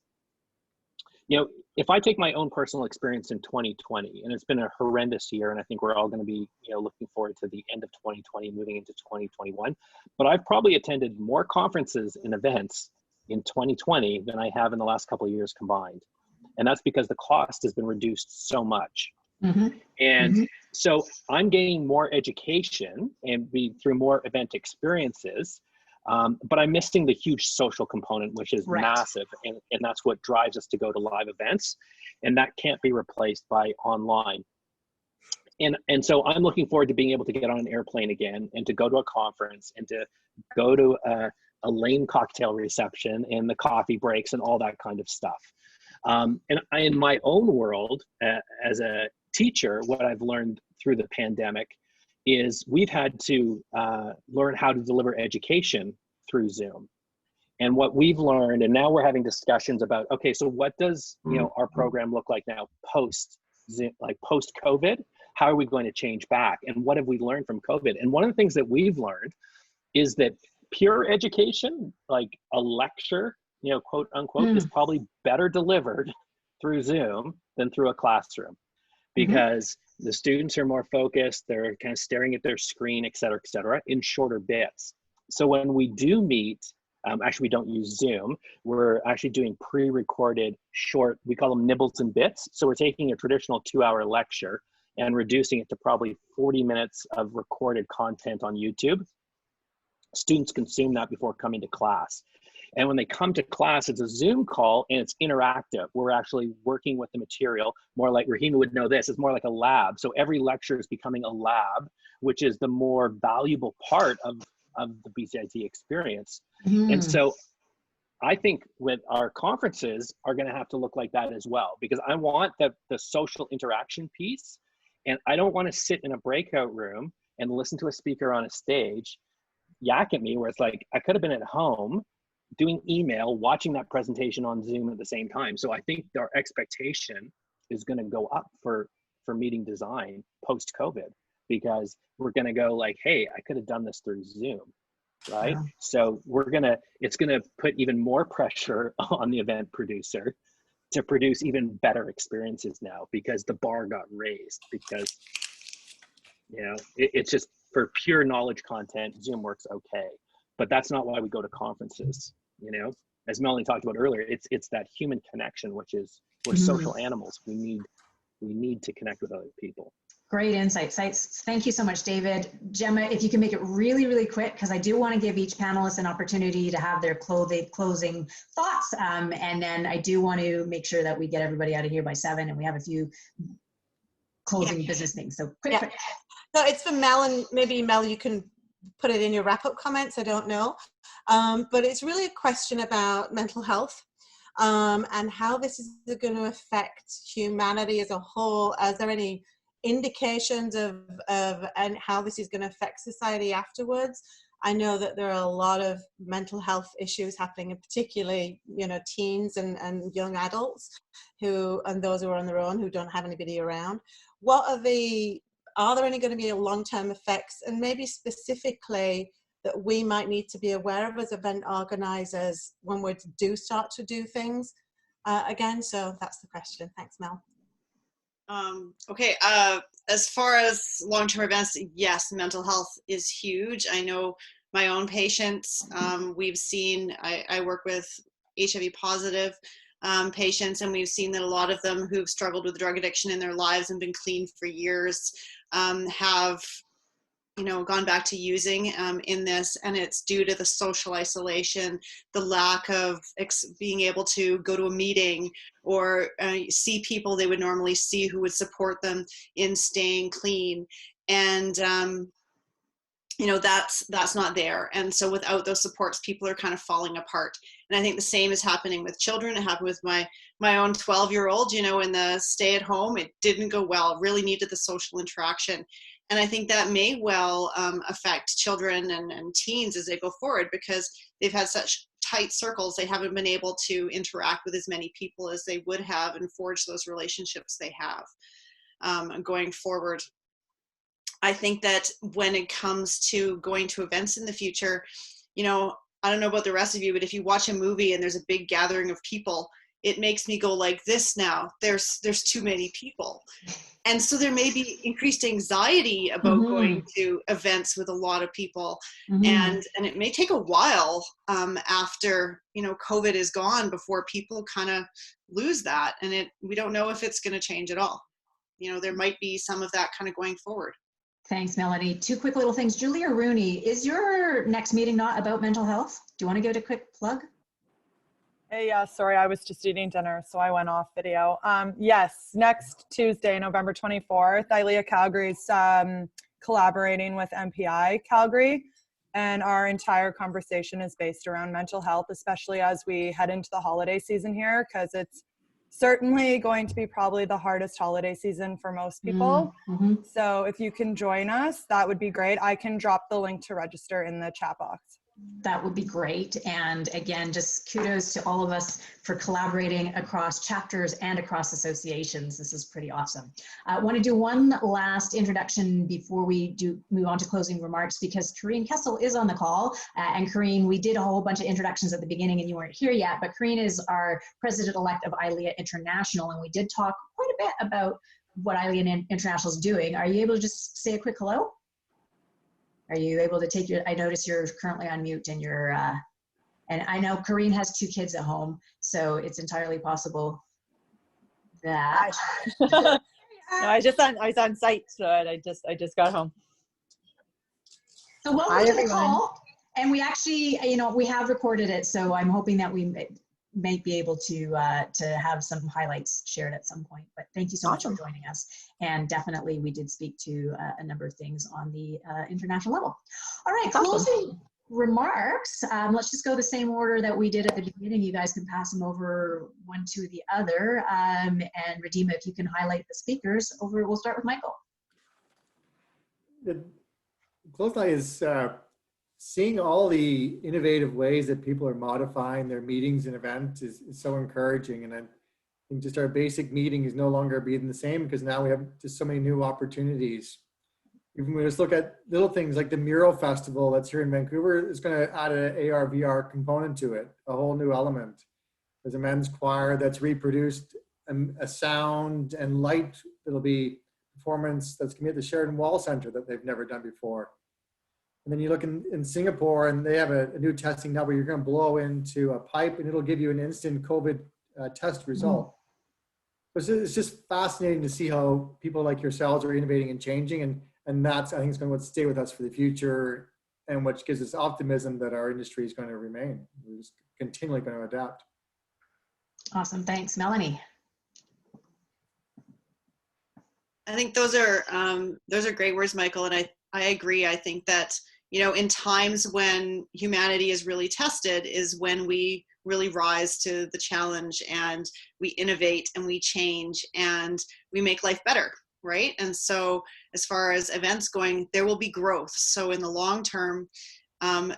you know, if I take my own personal experience in 2020, and it's been a horrendous year, and I think we're all going to be, you know, looking forward to the end of 2020, moving into 2021, but I've probably attended more conferences and events in 2020 than I have in the last couple of years combined. And that's because the cost has been reduced so much. And so I'm gaining more education and through more event experiences, but I'm missing the huge social component, which is massive. And that's what drives us to go to live events. And that can't be replaced by online. And so I'm looking forward to being able to get on an airplane again, and to go to a conference, and to go to a lane cocktail reception and the coffee breaks and all that kind of stuff. And in my own world, as a teacher, what I've learned through the pandemic is we've had to learn how to deliver education through Zoom. And what we've learned, and now we're having discussions about, okay, so what does, you know, our program look like now post Zoom, like post COVID? How are we going to change back? And what have we learned from COVID? And one of the things that we've learned is that pure education, like a lecture, you know, quote unquote, is probably better delivered through Zoom than through a classroom, because the students are more focused, they're kind of staring at their screen, et cetera, in shorter bits. So when we do meet, actually we don't use Zoom, we're actually doing pre-recorded short, we call them nibbles and bits. So we're taking a traditional 2-hour lecture and reducing it to probably 40 minutes of recorded content on YouTube. Students consume that before coming to class. And when they come to class, it's a Zoom call and it's interactive. We're actually working with the material, more like Rahima would know this, it's more like a lab. So every lecture is becoming a lab, which is the more valuable part of the BCIT experience. And so I think with our conferences are going to have to look like that as well, because I want the social interaction piece, and I don't want to sit in a breakout room and listen to a speaker on a stage yak at me, where it's like, I could have been at home doing email, watching that presentation on Zoom at the same time. So I think our expectation is going to go up for meeting design post-COVID, because we're going to go like, hey, I could have done this through Zoom, right? Yeah. So it's going to put even more pressure on the event producer to produce even better experiences now, because the bar got raised, because, you know, it's just for pure knowledge content, Zoom works okay, but that's not why we go to conferences, you know? As Melanie talked about earlier, it's that human connection, which is, we're social animals. We need to connect with other people. Great insights. Thank you so much, David. Gemma, if you can make it really, really quick, because I do want to give each panelist an opportunity to have their closing thoughts. And then I do want to make sure that we get everybody out of here by 7, and we have a few closing business things. So quick. No, it's for Mel, and maybe Mel, you can put it in your wrap-up comments. I don't know. But it's really a question about mental health. And how this is going to affect humanity as a whole. Is there any indications of and how this is going to affect society afterwards? I know that there are a lot of mental health issues happening, and particularly, you know, teens and young adults and those who are on their own, who don't have anybody around. Are there any going to be long-term effects, and maybe specifically that we might need to be aware of as event organizers when we do start to do things again? So that's the question. Thanks, Mel. Okay, as far as long-term events, yes, mental health is huge. I know my own patients, we've seen, I work with HIV positive patients, and we've seen that a lot of them who've struggled with drug addiction in their lives and been clean for years have, you know, gone back to using in this, and it's due to the social isolation, the lack of being able to go to a meeting or see people they would normally see who would support them in staying clean. And you know, that's not there. And so without those supports, people are kind of falling apart. And I think the same is happening with children. It happened with my own 12-year-old, you know, in the stay at home, it didn't go well, really needed the social interaction. And I think that may well affect children and teens as they go forward, because they've had such tight circles, they haven't been able to interact with as many people as they would have and forge those relationships they have going forward. I think that when it comes to going to events in the future, you know, I don't know about the rest of you, but if you watch a movie and there's a big gathering of people, it makes me go like this now. There's too many people. And so there may be increased anxiety about going to events with a lot of people. And it may take a while after, you know, COVID is gone before people kind of lose that. And we don't know if it's going to change at all. You know, there might be some of that kind of going forward. Thanks, Melanie. 2 quick little things. Julia Rooney, is your next meeting not about mental health? Do you want to give it a quick plug? Hey, sorry, I was just eating dinner, so I went off video. Yes, next Tuesday, November 24th, ILEA Calgary's collaborating with MPI Calgary, and our entire conversation is based around mental health, especially as we head into the holiday season here, because it's certainly going to be probably the hardest holiday season for most people. So if you can join us, that would be great. I can drop the link to register in the chat box. That would be great. And again, just kudos to all of us for collaborating across chapters and across associations. This is pretty awesome. I want to do one last introduction before we move on to closing remarks, because Karine Kessel is on the call. And Karine, we did a whole bunch of introductions at the beginning and you weren't here yet, but Karine is our president-elect of ILEA International, and we did talk quite a bit about what ILEA International is doing. Are you able to just say a quick hello? Are you able to take I notice you're currently on mute and and I know Karine has 2 kids at home, so it's entirely possible that. No, I was on site, so I just got home. So welcome to the call. And we actually, you know, we have recorded it, so I'm hoping that we might be able to have some highlights shared at some point. But thank you so much for joining us. And definitely we did speak to a number of things on the international level. All right, closing remarks. Let's just go the same order that we did at the beginning. You guys can pass them over one to the other. And Radima, if you can highlight the speakers we'll start with Michael. closeline is seeing all the innovative ways that people are modifying their meetings and events is so encouraging. And I think just our basic meeting is no longer being the same because now we have just so many new opportunities. Even when we just look at little things like the Mural Festival that's here in Vancouver, it's going to add an AR VR component to it, a whole new element. There's a men's choir that's reproduced a sound and light that'll be performance that's going to be at the Sheridan Wall Center that they've never done before. And then you look in Singapore and they have a new testing now where you're going to blow into a pipe and it'll give you an instant COVID test result. It's just fascinating to see how people like yourselves are innovating and changing. And that's, I think, it's going to stay with us for the future, and which gives us optimism that our industry is going to remain. We're just continually going to adapt. Awesome, thanks. Melanie. I think those are great words, Michael, and I agree. I think that, you know, in times when humanity is really tested is when we really rise to the challenge and we innovate and we change and we make life better. Right. And so as far as events going, there will be growth. So in the long term,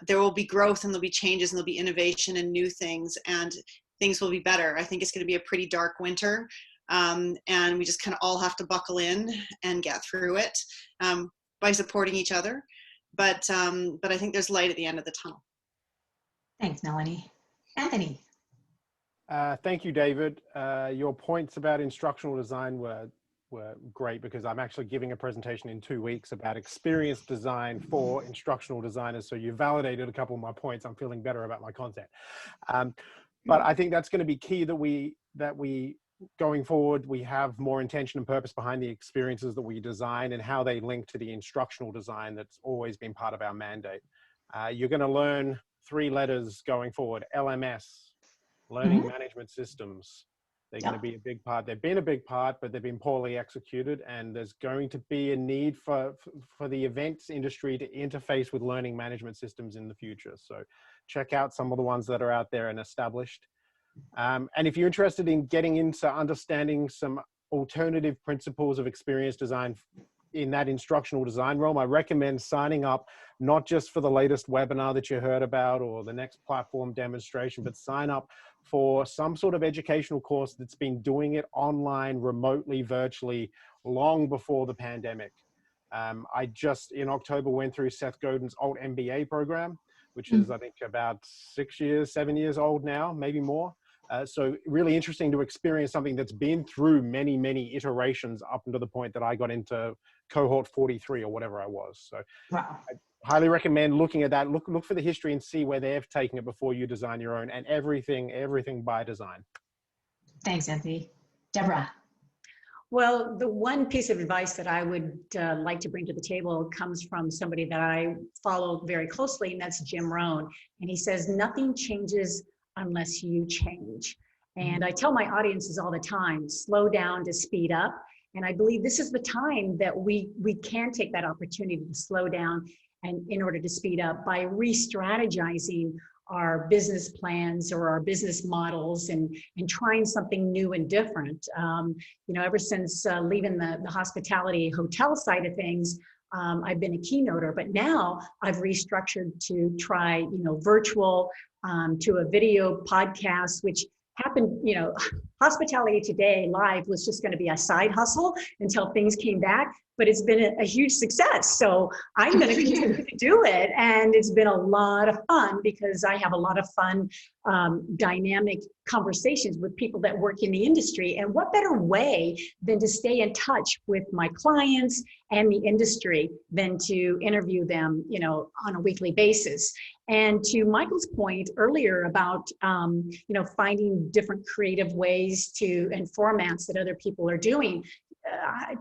there will be growth and there'll be changes and there'll be innovation and new things and things will be better. I think it's going to be a pretty dark winter. And we just kind of all have to buckle in and get through it by supporting each other. But I think there's light at the end of the tunnel. Thanks, Melanie. Anthony. Thank you, David. Your points about instructional design were great because I'm actually giving a presentation in 2 weeks about experience design for instructional designers. So you validated a couple of my points. I'm feeling better about my content. But I think that's going to be key that we going forward, we have more intention and purpose behind the experiences that we design and how they link to the instructional design that's always been part of our mandate. You're going to learn 3 letters going forward: LMS, learning management systems. They're going to be a big part. They've been a big part, but they've been poorly executed. And there's going to be a need for the events industry to interface with learning management systems in the future. So check out some of the ones that are out there and established. And if you're interested in getting into understanding some alternative principles of experience design in that instructional design realm, I recommend signing up, not just for the latest webinar that you heard about or the next platform demonstration, but sign up for some sort of educational course that's been doing it online, remotely, virtually, long before the pandemic. I just, in October, went through Seth Godin's Alt MBA program, which is, I think, about 7 years old now, maybe more. So really interesting to experience something that's been through many, many iterations up until the point that I got into cohort 43 or whatever I was. So wow. I highly recommend looking at that. Look for the history and see where they've taken it before you design your own, and everything by design. Thanks, Anthony. Deborah. Well, the one piece of advice that I would like to bring to the table comes from somebody that I follow very closely, and that's Jim Rohn. And he says, nothing changes unless you change. And I tell my audiences all the time, slow down to speed up. And I believe this is the time that we can take that opportunity to slow down and in order to speed up by re-strategizing our business plans or our business models and trying something new and different. You know, ever since leaving the hospitality hotel side of things, I've been a keynoter, but now I've restructured to try, you know, virtual to a video podcast, which happened, you know, Hospitality Today live was just going to be a side hustle until things came back, but it's been a huge success. So I'm going to continue to do it. And it's been a lot of fun because I have a lot of fun, dynamic conversations with people that work in the industry. And what better way than to stay in touch with my clients and the industry than to interview them, you know, on a weekly basis. And to Michael's point earlier about, you know, finding different creative ways to and formats that other people are doing,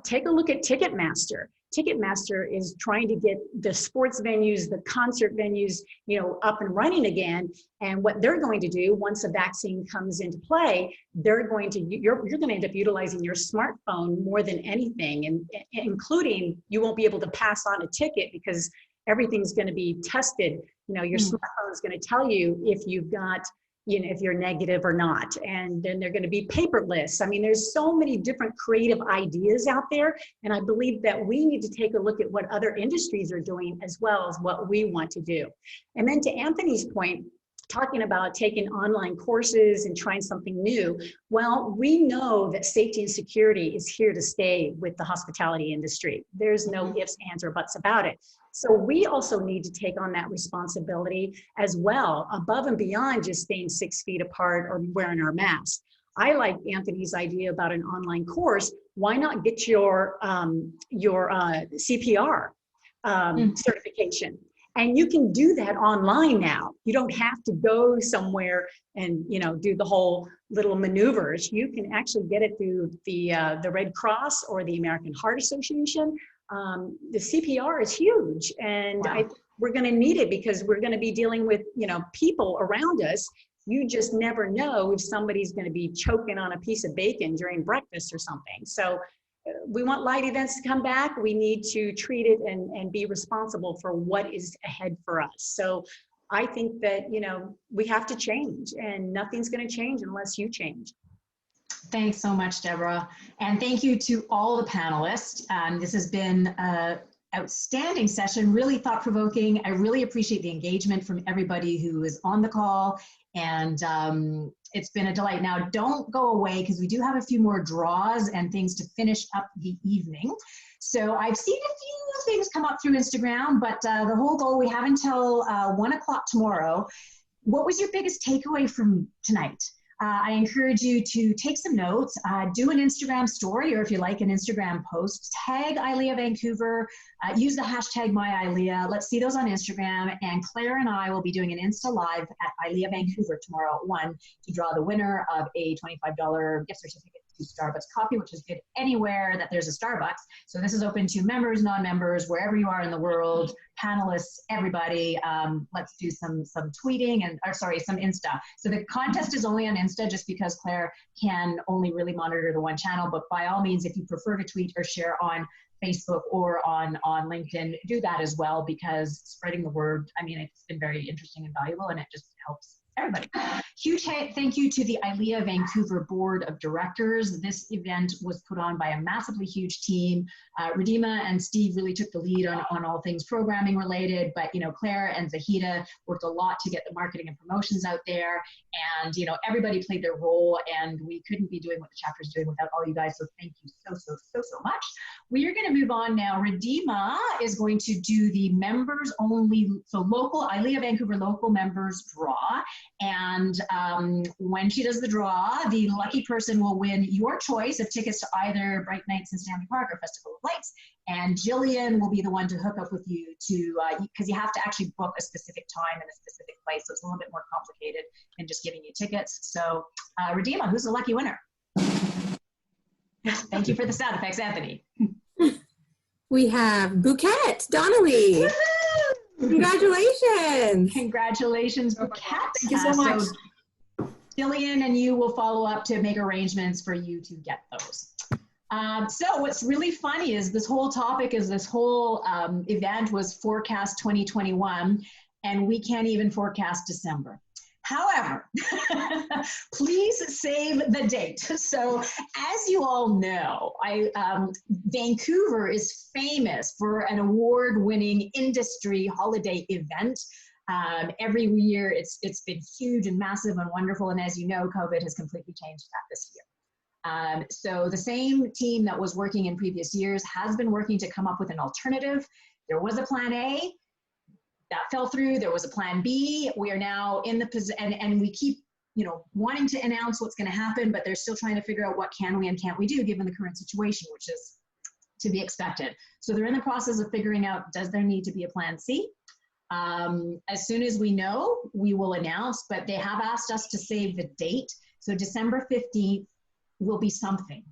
take a look at Ticketmaster. Ticketmaster is trying to get the sports venues, the concert venues, you know, up and running again. And what they're going to do once a vaccine comes into play, they're going to, you're going to end up utilizing your smartphone more than anything, and including you won't be able to pass on a ticket because everything's going to be tested. You know, your smartphone is going to tell you if you've got you know, if you're negative or not. And then they're going to be paperless. I mean, there's so many different creative ideas out there. And I believe that we need to take a look at what other industries are doing as well as what we want to do. And then to Anthony's point, talking about taking online courses and trying something new. Well, we know that safety and security is here to stay with the hospitality industry. There's no ifs, ands, or buts about it. So we also need to take on that responsibility as well, above and beyond just staying 6 feet apart or wearing our masks. I like Anthony's idea about an online course. Why not get your CPR certification? And you can do that online now. You don't have to go somewhere and, you know, do the whole little maneuvers. You can actually get it through the Red Cross or the American Heart Association. The CPR is huge, and Wow. we're going to need it because we're going to be dealing with, you know, people around us. You just never know if somebody's going to be choking on a piece of bacon during breakfast or something. So we want light events to come back. We need to treat it and be responsible for what is ahead for us. So I think that, you know, we have to change, and nothing's going to change unless you change. Thanks so much, Deborah. And thank you to all the panelists. This has been an outstanding session, really thought-provoking. I really appreciate the engagement from everybody who is on the call, and it's been a delight. Now, don't go away because we do have a few more draws and things to finish up the evening. So I've seen a few things come up through Instagram, but the whole goal, we have until 1 o'clock tomorrow. What was your biggest takeaway from tonight? I encourage you to take some notes, do an Instagram story, or if you like an Instagram post, tag ILEA Vancouver, use the hashtag MyILEA. Let's see those on Instagram. And Claire and I will be doing an Insta Live at ILEA Vancouver tomorrow at 1 to draw the winner of a $25 gift certificate to Starbucks coffee, which is good anywhere that there's a Starbucks. So this is open to members, non-members, wherever you are in the world, panelists, everybody. Let's do some tweeting and, or sorry, some Insta. So the contest is only on Insta just because Claire can only really monitor the one channel, but by all means, if you prefer to tweet or share on Facebook or on LinkedIn, do that as well, because spreading the word, I mean, it's been very interesting and valuable, and it just helps everybody. Huge thank you to the ILEA Vancouver Board of Directors. This event was put on by a massively huge team. Radima and Steve really took the lead on all things programming related, but, you know, Claire and Zahida worked a lot to get the marketing and promotions out there, and, you know, everybody played their role, and we couldn't be doing what the chapter is doing without all you guys, so thank you so much. We are going to move on now. Radima is going to do the members only, so local, ILEA Vancouver local members draw. And when she does the draw, the lucky person will win your choice of tickets to either Bright Nights in Stanley Park or Festival of Lights. And Jillian will be the one to hook up with you to, because you have to actually book a specific time and a specific place. So it's a little bit more complicated than just giving you tickets. So Radima, who's the lucky winner? Thank you for the sound effects, Anthony. We have Bouquet Donnelly. Congratulations. Congratulations, Bouquet. Thank you so much. So Jillian and you will follow up to make arrangements for you to get those. So what's really funny is this whole topic is this whole event was forecast 2021, and we can't even forecast December. However, please save the date. So as you all know, Vancouver is famous for an award-winning industry holiday event. Every year it's been huge and massive and wonderful. And as you know, COVID has completely changed that this year. So the same team that was working in previous years has been working to come up with an alternative. There was a plan A. That fell through. There was a plan B. We are now in the position, and we keep, you know, wanting to announce what's going to happen, but they're still trying to figure out what can we and can't we do given the current situation, which is to be expected. So they're in the process of figuring out, does there need to be a plan C? As soon as we know, we will announce, but they have asked us to save the date. So December 15th will be something.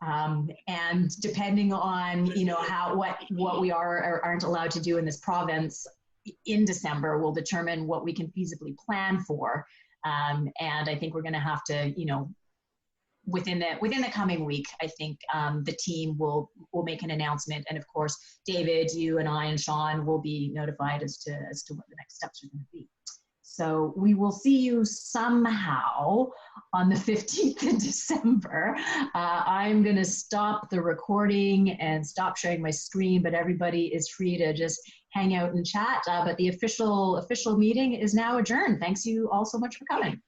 And depending on, you know, what we are or aren't allowed to do in this province in December will determine what we can feasibly plan for. And I think we're going to have to, you know, within the coming week, I think the team will make an announcement. And of course, David, you and I and Sean will be notified as to what the next steps are going to be. So we will see you somehow on the 15th of December. I'm going to stop the recording and stop sharing my screen, but everybody is free to just hang out and chat. But the official meeting is now adjourned. Thanks you all so much for coming.